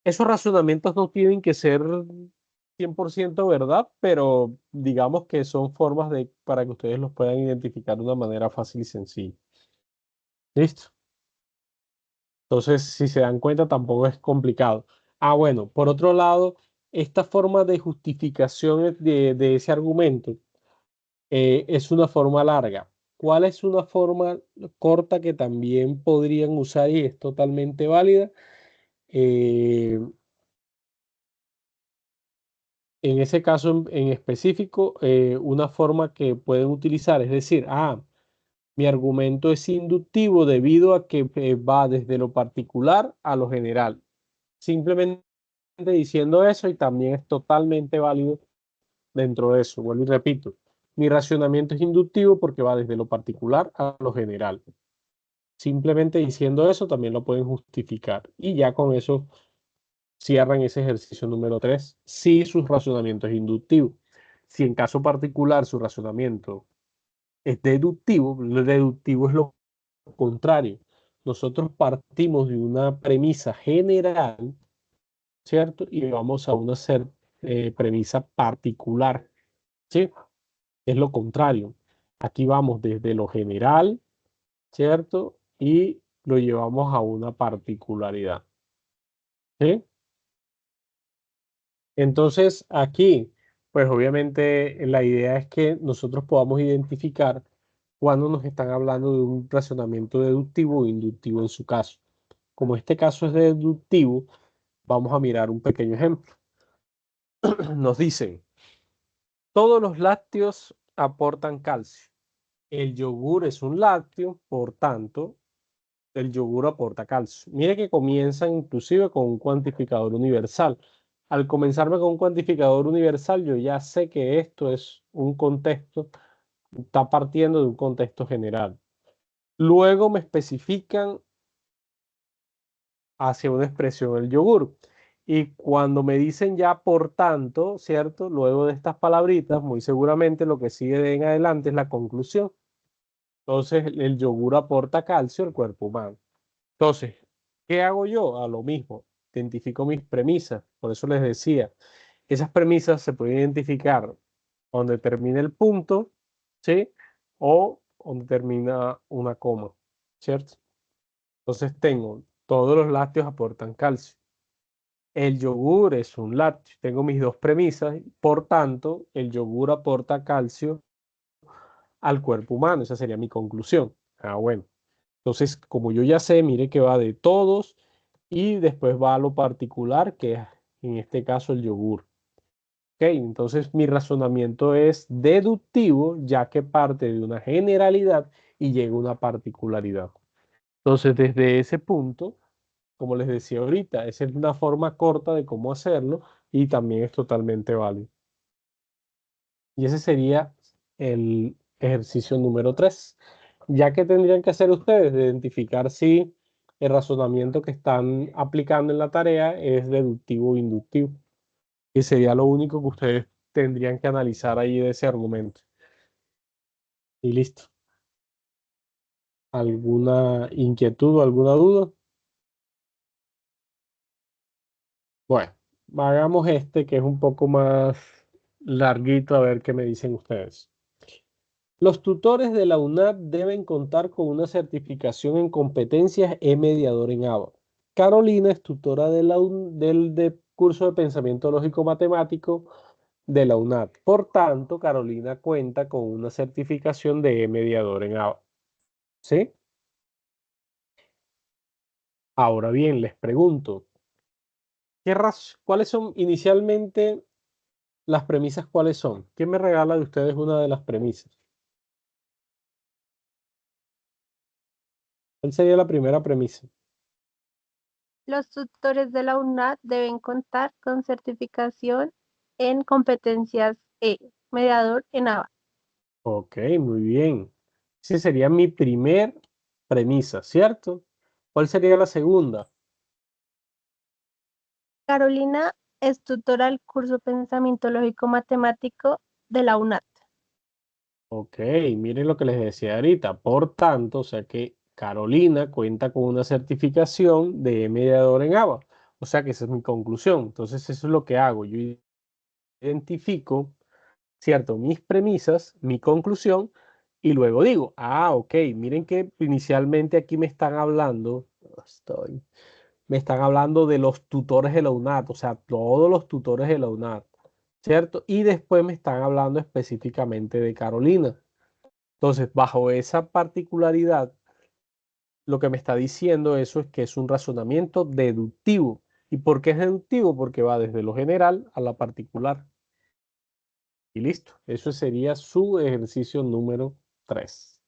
Speaker 1: Esos razonamientos no tienen que ser 100% verdad, pero digamos que son formas para que ustedes los puedan identificar de una manera fácil y sencilla. ¿Listo? Entonces, si se dan cuenta, tampoco es complicado. Ah, bueno, por otro lado, esta forma de justificación de ese argumento es una forma larga. ¿Cuál es una forma corta que también podrían usar y es totalmente válida? Eh, en ese caso en específico, una forma que pueden utilizar es decir, mi argumento es inductivo debido a que va desde lo particular a lo general. Simplemente diciendo eso y también es totalmente válido dentro de eso. Vuelvo y repito, mi racionamiento es inductivo porque va desde lo particular a lo general. Simplemente diciendo eso también lo pueden justificar. Y ya con eso cierran ese ejercicio número 3 si su razonamiento es inductivo. Si en caso particular su razonamiento es deductivo, lo deductivo es lo contrario. Nosotros partimos de una premisa general, ¿cierto? Y vamos a una premisa particular, ¿sí? Es lo contrario. Aquí vamos desde lo general, ¿cierto? Y lo llevamos a una particularidad, ¿sí? Entonces, aquí, pues obviamente la idea es que nosotros podamos identificar cuando nos están hablando de un razonamiento deductivo o inductivo en su caso. Como este caso es deductivo, vamos a mirar un pequeño ejemplo. Nos dicen, todos los lácteos aportan calcio. El yogur es un lácteo, por tanto, el yogur aporta calcio. Mire que comienzan inclusive con un cuantificador universal. Al comenzarme con un cuantificador universal, yo ya sé que esto es un contexto, está partiendo de un contexto general. Luego me especifican hacia una expresión el yogur. Y cuando me dicen ya por tanto, ¿cierto? Luego de estas palabritas, muy seguramente lo que sigue de en adelante es la conclusión. Entonces, el yogur aporta calcio al cuerpo humano. Entonces, ¿qué hago yo? A lo mismo, identifico mis premisas. Por eso les decía, esas premisas se pueden identificar donde termina el punto, ¿sí? O donde termina una coma, ¿cierto? Entonces tengo, todos los lácteos aportan calcio. El yogur es un lácteo. Tengo mis dos premisas, por tanto, el yogur aporta calcio al cuerpo humano. Esa sería mi conclusión. Bueno. Entonces, como yo ya sé, mire que va de todos y después va a lo particular, que es en este caso el yogur. Ok, entonces mi razonamiento es deductivo, ya que parte de una generalidad y llega a una particularidad. Entonces, desde ese punto, como les decía ahorita, esa es una forma corta de cómo hacerlo y también es totalmente válido. Y ese sería el ejercicio número 3. Ya que tendrían que hacer ustedes de identificar si el razonamiento que están aplicando en la tarea es deductivo o inductivo. Y sería lo único que ustedes tendrían que analizar ahí de ese argumento. Y listo. ¿Alguna inquietud o alguna duda? Bueno, hagamos este que es un poco más larguito a ver qué me dicen ustedes. Los tutores de la UNAD deben contar con una certificación en competencias e-mediador en ABA. Carolina es tutora del curso de pensamiento lógico matemático de la UNAD. Por tanto, Carolina cuenta con una certificación de e-mediador en ABA. ¿Sí? Ahora bien, les pregunto, ¿cuáles son inicialmente las premisas? ¿Cuáles son? ¿Quién me regala de ustedes una de las premisas? ¿Cuál sería la primera premisa?
Speaker 2: Los tutores de la UNAD deben contar con certificación en competencias E, mediador en ABA.
Speaker 1: Ok, muy bien. Esa sería mi primer premisas, ¿cierto? ¿Cuál sería la segunda?
Speaker 2: Carolina es tutora del curso Pensamiento Lógico Matemático de la UNAT.
Speaker 1: Ok, miren lo que les decía ahorita. Por tanto, o sea que Carolina cuenta con una certificación de mediador en ABA. O sea que esa es mi conclusión. Entonces, eso es lo que hago. Yo identifico, ¿cierto? Mis premisas, mi conclusión, y luego digo, ok, miren que inicialmente aquí me están hablando, me están hablando de los tutores de la UNAT, o sea, todos los tutores de la UNAT, ¿cierto? Y después me están hablando específicamente de Carolina. Entonces, bajo esa particularidad, lo que me está diciendo eso es que es un razonamiento deductivo. ¿Y por qué es deductivo? Porque va desde lo general a la particular. Y listo. Eso sería su ejercicio número 3.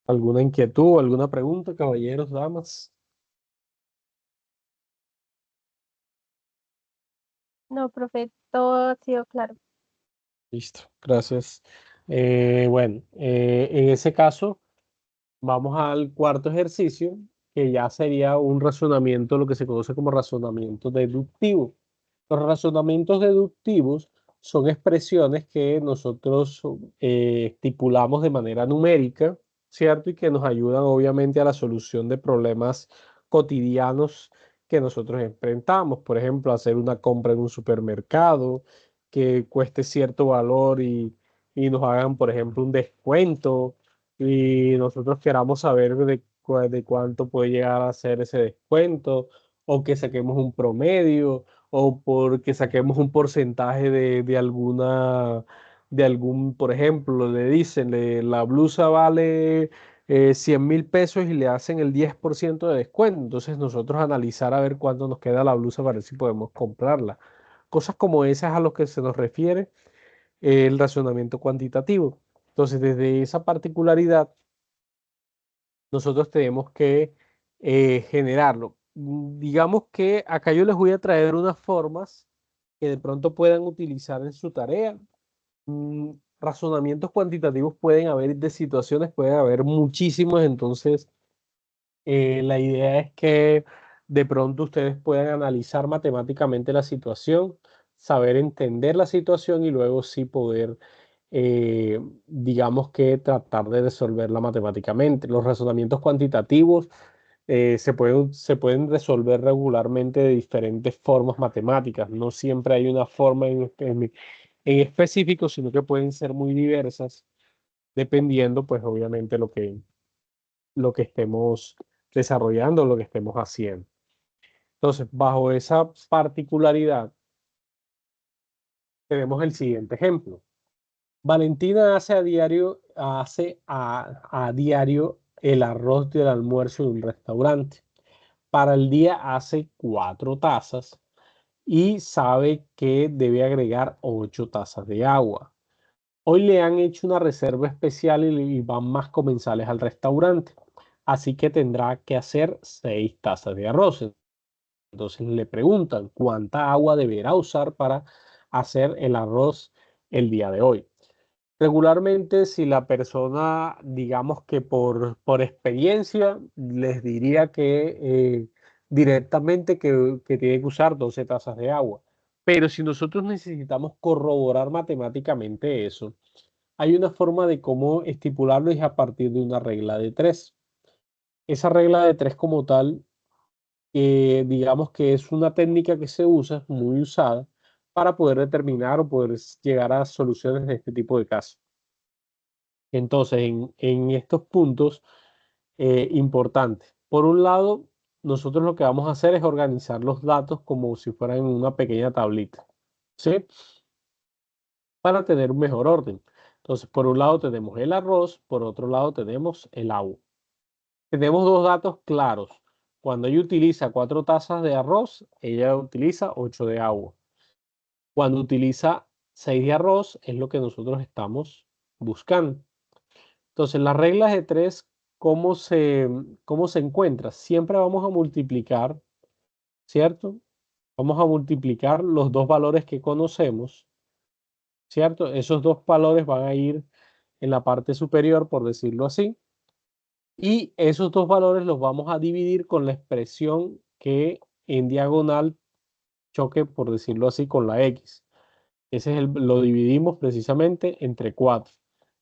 Speaker 1: ¿Alguna inquietud, alguna pregunta, caballeros, damas?
Speaker 2: No, profe, todo ha sido claro.
Speaker 1: Listo, gracias. Bueno, en ese caso, vamos al cuarto ejercicio, que ya sería un razonamiento, lo que se conoce como razonamiento deductivo. Los razonamientos deductivos son expresiones que nosotros estipulamos de manera numérica, ¿cierto? Y que nos ayudan obviamente a la solución de problemas cotidianos que nosotros enfrentamos. Por ejemplo, hacer una compra en un supermercado que cueste cierto valor y nos hagan, por ejemplo, un descuento y nosotros queramos saber de cuánto puede llegar a ser ese descuento o que saquemos un promedio o porque saquemos un porcentaje de algún, por ejemplo, le dicen, la blusa vale 100.000 pesos y le hacen el 10% de descuento. Entonces nosotros analizar a ver cuánto nos queda la blusa para ver si podemos comprarla. Cosas como esas a lo que se nos refiere el razonamiento cuantitativo. Entonces, desde esa particularidad, nosotros tenemos que generarlo. Digamos que acá yo les voy a traer unas formas que de pronto puedan utilizar en su tarea. Razonamientos cuantitativos pueden haber de situaciones, pueden haber muchísimos, entonces la idea es que de pronto ustedes puedan analizar matemáticamente la situación, saber entender la situación y luego sí poder, digamos que tratar de resolverla matemáticamente. Los razonamientos cuantitativos se pueden resolver regularmente de diferentes formas matemáticas. No siempre hay una forma en específico, sino que pueden ser muy diversas, dependiendo, pues obviamente, lo que estemos desarrollando, lo que estemos haciendo. Entonces, bajo esa particularidad, tenemos el siguiente ejemplo. Valentina hace a diario el arroz del almuerzo en un restaurante. Para el día hace 4 tazas y sabe que debe agregar 8 tazas de agua. Hoy le han hecho una reserva especial y van más comensales al restaurante, así que tendrá que hacer 6 tazas de arroz. Entonces le preguntan cuánta agua deberá usar para hacer el arroz el día de hoy. Regularmente, si la persona, digamos que por experiencia, les diría que directamente que tiene que usar 12 tazas de agua. Pero si nosotros necesitamos corroborar matemáticamente eso, hay una forma de cómo estipularlo y es a partir de una regla de 3. Esa regla de 3 como tal, digamos que es una técnica que se usa, muy usada, para poder determinar o poder llegar a soluciones de este tipo de casos. Entonces, en estos puntos importantes, por un lado, nosotros lo que vamos a hacer es organizar los datos como si fueran en una pequeña tablita, ¿sí? Para tener un mejor orden. Entonces, por un lado tenemos el arroz, por otro lado tenemos el agua. Tenemos dos datos claros. Cuando ella utiliza 4 tazas de arroz, ella utiliza 8 de agua. Cuando utiliza 6 de arroz, es lo que nosotros estamos buscando. Entonces, las reglas de 3, ¿cómo se encuentra? Siempre vamos a multiplicar, ¿cierto? Vamos a multiplicar los dos valores que conocemos, ¿cierto? Esos dos valores van a ir en la parte superior, por decirlo así. Y esos dos valores los vamos a dividir con la expresión que en diagonal choque, por decirlo así, con la X. Ese es lo dividimos precisamente entre 4.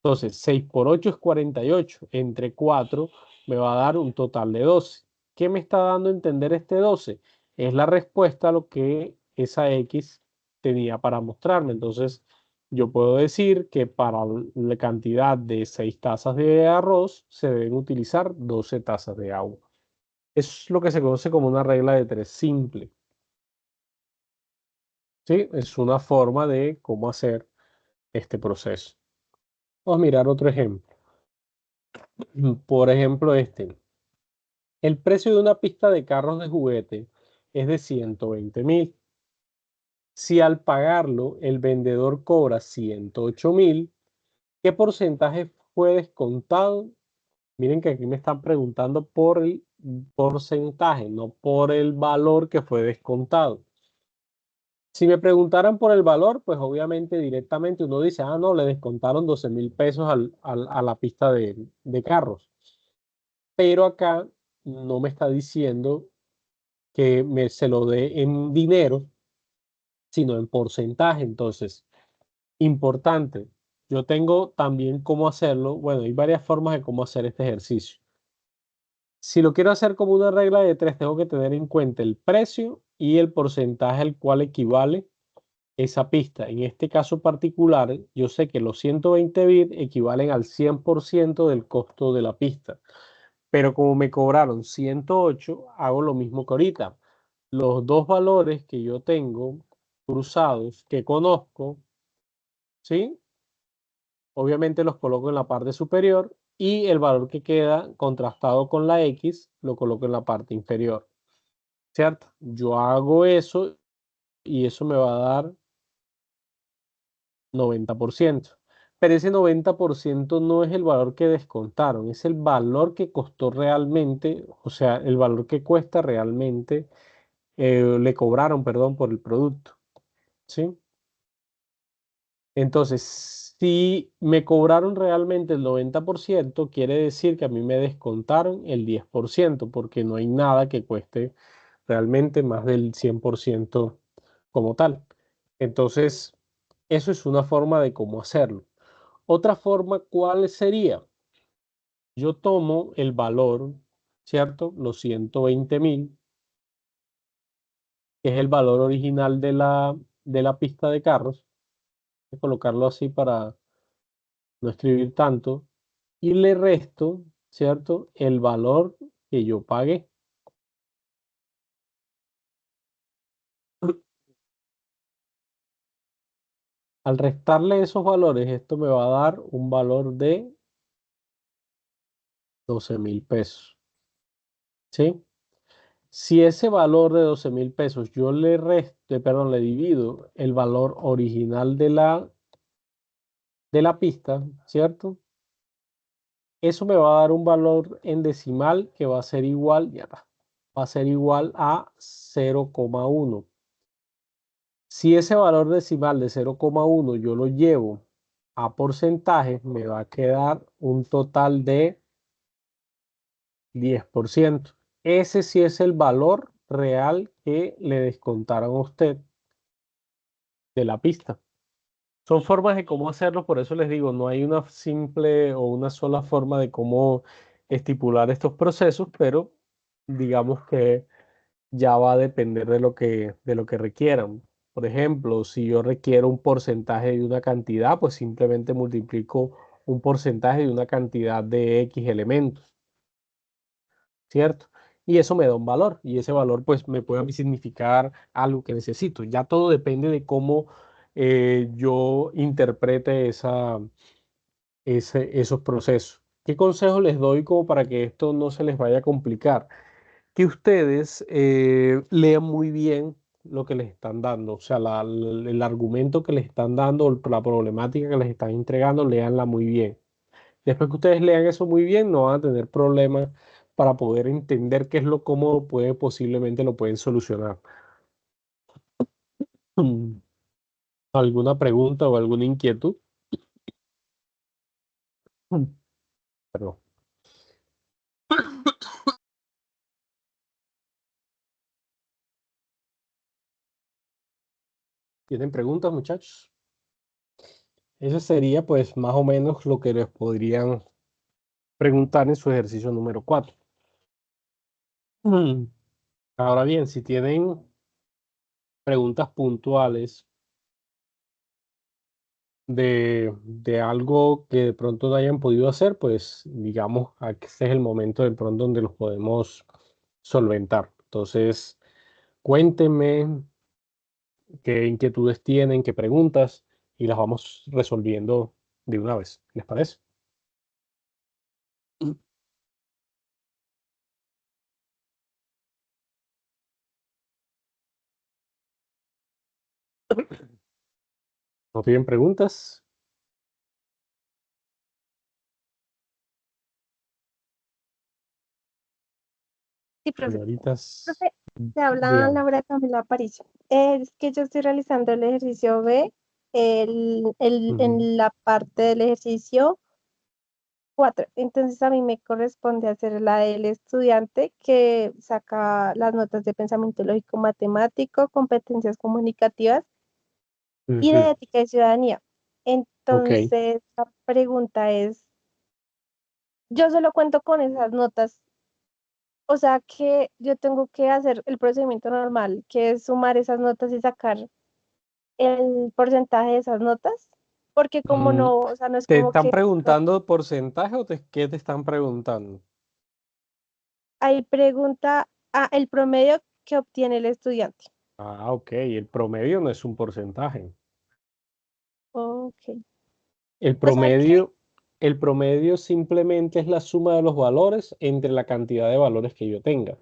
Speaker 1: Entonces, 6 por 8 es 48. Entre 4 me va a dar un total de 12. ¿Qué me está dando a entender este 12? Es la respuesta a lo que esa X tenía para mostrarme. Entonces, yo puedo decir que para la cantidad de 6 tazas de arroz se deben utilizar 12 tazas de agua. Es lo que se conoce como una regla de 3 simple. ¿Sí? Es una forma de cómo hacer este proceso. Vamos a mirar otro ejemplo. Por ejemplo, este. El precio de una pista de carros de juguete es de 120.000. Si al pagarlo el vendedor cobra 108.000, ¿qué porcentaje fue descontado? Miren que aquí me están preguntando por el porcentaje, no por el valor que fue descontado. Si me preguntaran por el valor, pues obviamente directamente uno dice, ah, no, le descontaron 12.000 pesos a la pista de carros. Pero acá no me está diciendo que se lo dé en dinero, sino en porcentaje. Entonces, importante, yo tengo también cómo hacerlo. Bueno, hay varias formas de cómo hacer este ejercicio. Si lo quiero hacer como una regla de 3, tengo que tener en cuenta el precio y el porcentaje al cual equivale esa pista. En este caso particular, yo sé que los 120 bits equivalen al 100% del costo de la pista. Pero como me cobraron 108, hago lo mismo que ahorita. Los dos valores que yo tengo cruzados, que conozco, ¿sí? Obviamente los coloco en la parte superior y el valor que queda contrastado con la X lo coloco en la parte inferior, ¿cierto? Yo hago eso y eso me va a dar 90%. Pero ese 90% no es el valor que descontaron, es el valor que costó realmente, o sea, el valor que cuesta realmente, le cobraron, perdón, por el producto, ¿sí? Entonces, si me cobraron realmente el 90%, quiere decir que a mí me descontaron el 10%, porque no hay nada que cueste realmente más del 100% como tal. Entonces, eso es una forma de cómo hacerlo. Otra forma, ¿cuál sería? Yo tomo el valor, ¿cierto? Los 120.000, que es el valor original de la pista de carros. Voy a colocarlo así para no escribir tanto. Y le resto, ¿cierto? El valor que yo pagué. Al restarle esos valores, esto me va a dar un valor de 12.000 pesos. ¿Sí? Si ese valor de 12.000 pesos yo le resto, perdón, le divido el valor original de la pista, ¿cierto? Eso me va a dar un valor en decimal que va a ser igual, ya va a ser igual a 0,1. Si ese valor decimal de 0,1 yo lo llevo a porcentaje, me va a quedar un total de 10%. Ese sí es el valor real que le descontaron a usted de la pista. Son formas de cómo hacerlo, por eso les digo, no hay una simple o una sola forma de cómo estipular estos procesos, pero digamos que ya va a depender de lo que requieran. Por ejemplo, si yo requiero un porcentaje de una cantidad, pues simplemente multiplico un porcentaje de una cantidad de X elementos, ¿cierto? Y eso me da un valor, y ese valor pues me puede a mí significar algo que necesito. Ya todo depende de cómo yo interprete esos procesos. ¿Qué consejos les doy como para que esto no se les vaya a complicar? Que ustedes lean muy bien lo que les están dando, o sea, el argumento que les están dando, la problemática que les están entregando, leanla muy bien. Después que ustedes lean eso muy bien, no van a tener problemas para poder entender qué es cómo posiblemente lo pueden solucionar. ¿Alguna pregunta o alguna inquietud? Perdón. ¿Tienen preguntas, muchachos? Eso sería pues más o menos lo que les podrían preguntar en su ejercicio número 4. Ahora bien, si tienen preguntas puntuales de algo que de pronto no hayan podido hacer, pues digamos, que este es el momento de pronto donde los podemos solventar. Entonces, cuéntenme qué inquietudes tienen, qué preguntas, y las vamos resolviendo de una vez. ¿Les parece? ¿No tienen preguntas?
Speaker 2: Sí, profe.
Speaker 1: Señoritas,
Speaker 2: Profe, te habla
Speaker 1: díganme.
Speaker 2: Laura Camila Aparicio. Es que yo estoy realizando el ejercicio B
Speaker 1: Ujú.
Speaker 2: en la parte del ejercicio 4. Entonces a mí me corresponde hacer la del estudiante que saca las notas de pensamiento lógico matemático, competencias comunicativas y de
Speaker 1: Ujú.
Speaker 2: ética y ciudadanía.
Speaker 1: Ok.
Speaker 2: Entonces la pregunta es, yo solo cuento con esas notas, o sea que yo tengo que hacer el procedimiento normal, que es sumar esas notas y sacar el porcentaje de esas notas, porque como
Speaker 1: Mm,
Speaker 2: no, o sea, no es
Speaker 1: ¿Te
Speaker 2: como
Speaker 1: están
Speaker 2: que
Speaker 1: preguntando porcentaje o qué te están preguntando?
Speaker 2: hay pregunta, el promedio que obtiene el estudiante.
Speaker 1: Ah, ok. El promedio no es un porcentaje.
Speaker 2: Ok.
Speaker 1: El
Speaker 2: O sea que,
Speaker 1: promedio, el promedio simplemente es la suma de los valores entre la cantidad de valores que yo tenga.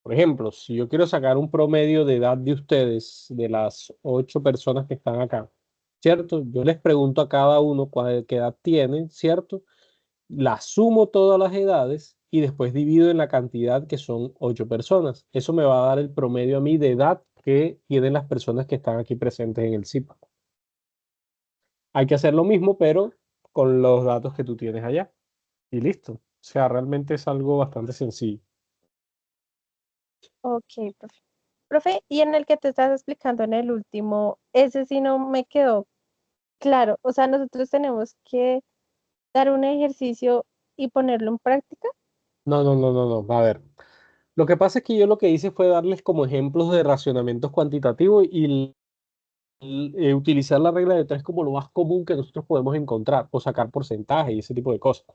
Speaker 1: Por ejemplo, si yo quiero sacar un promedio de edad de ustedes, de las 8 personas que están acá, ¿cierto? Yo les pregunto a cada uno qué edad tienen, ¿cierto? La sumo todas las edades y después divido en la cantidad que son 8 personas. Eso me va a dar el promedio a mí de edad que tienen las personas que están aquí presentes en el CIPA. Hay que hacer lo mismo, pero con los datos que tú tienes allá. Y listo. O sea, realmente es algo bastante sencillo.
Speaker 2: ok, profe. Profe, y en el que te estás explicando en el último, ese sí no me quedó claro. O sea, nosotros tenemos que dar un ejercicio y ponerlo en práctica.
Speaker 1: No, no, no, no, no. A ver. Lo que pasa es que yo lo que hice fue darles como ejemplos de racionamientos cuantitativos y utilizar la regla de tres como lo más común que nosotros podemos encontrar o sacar porcentaje y ese tipo de cosas.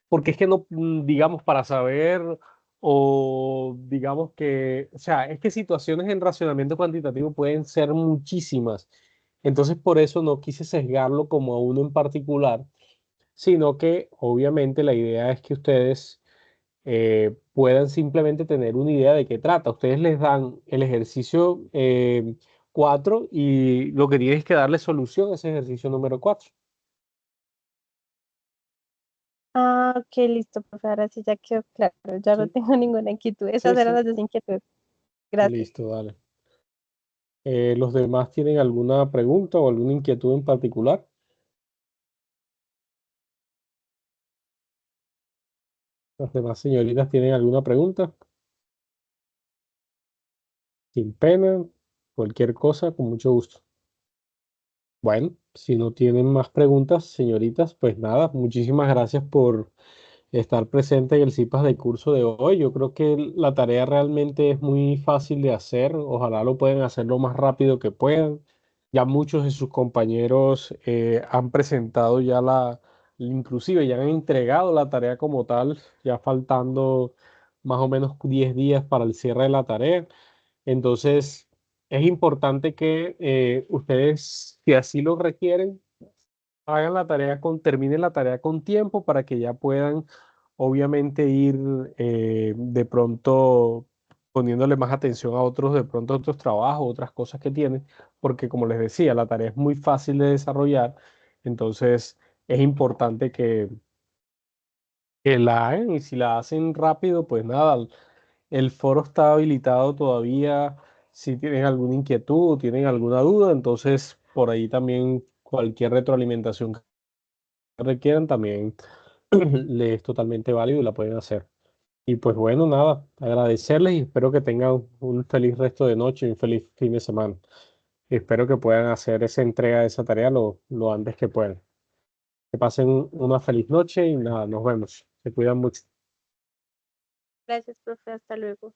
Speaker 1: Porque es que no, digamos, para saber o digamos que, o sea, es que situaciones en racionamiento cuantitativo pueden ser muchísimas. Entonces, por eso no quise sesgarlo como a uno en particular, sino que obviamente la idea es que ustedes puedan simplemente tener una idea de qué trata. Ustedes les dan el ejercicio 4 y lo que tienes que darle solución a ese ejercicio número 4.
Speaker 2: Ah, ok, listo, profe. Ahora sí ya quedó claro. Ya no
Speaker 1: Sí,
Speaker 2: tengo ninguna inquietud.
Speaker 1: sí,
Speaker 2: Esas eran
Speaker 1: sí.
Speaker 2: las dos inquietudes. Gracias.
Speaker 1: Listo, dale. ¿Los demás tienen alguna pregunta o alguna inquietud en particular? ¿Las demás señoritas tienen alguna pregunta? Sin pena, cualquier cosa, con mucho gusto. Bueno, si no tienen más preguntas, señoritas, pues nada, muchísimas gracias por estar presente en el CIPAS del curso de hoy. Yo creo que la tarea realmente es muy fácil de hacer. Ojalá lo puedan hacer lo más rápido que puedan. Ya muchos de sus compañeros han presentado ya inclusive ya han entregado la tarea como tal, ya faltando más o menos 10 días para el cierre de la tarea. Entonces, es importante que ustedes, si así lo requieren, terminen la tarea con tiempo para que ya puedan, obviamente, ir de pronto poniéndole más atención a otros, de pronto a otros trabajos, otras cosas que tienen, porque como les decía, la tarea es muy fácil de desarrollar, entonces es importante que la hagan y si la hacen rápido, pues nada, el foro está habilitado todavía. Si tienen alguna inquietud, tienen alguna duda, entonces por ahí también cualquier retroalimentación requieran, también le es totalmente válido y la pueden hacer. Y pues bueno, nada, agradecerles y espero que tengan un feliz resto de noche y un feliz fin de semana. Espero que puedan hacer esa entrega de esa tarea lo antes que puedan. Que pasen una feliz noche y nada, nos vemos. Se cuidan mucho.
Speaker 2: Gracias, profe. Hasta luego.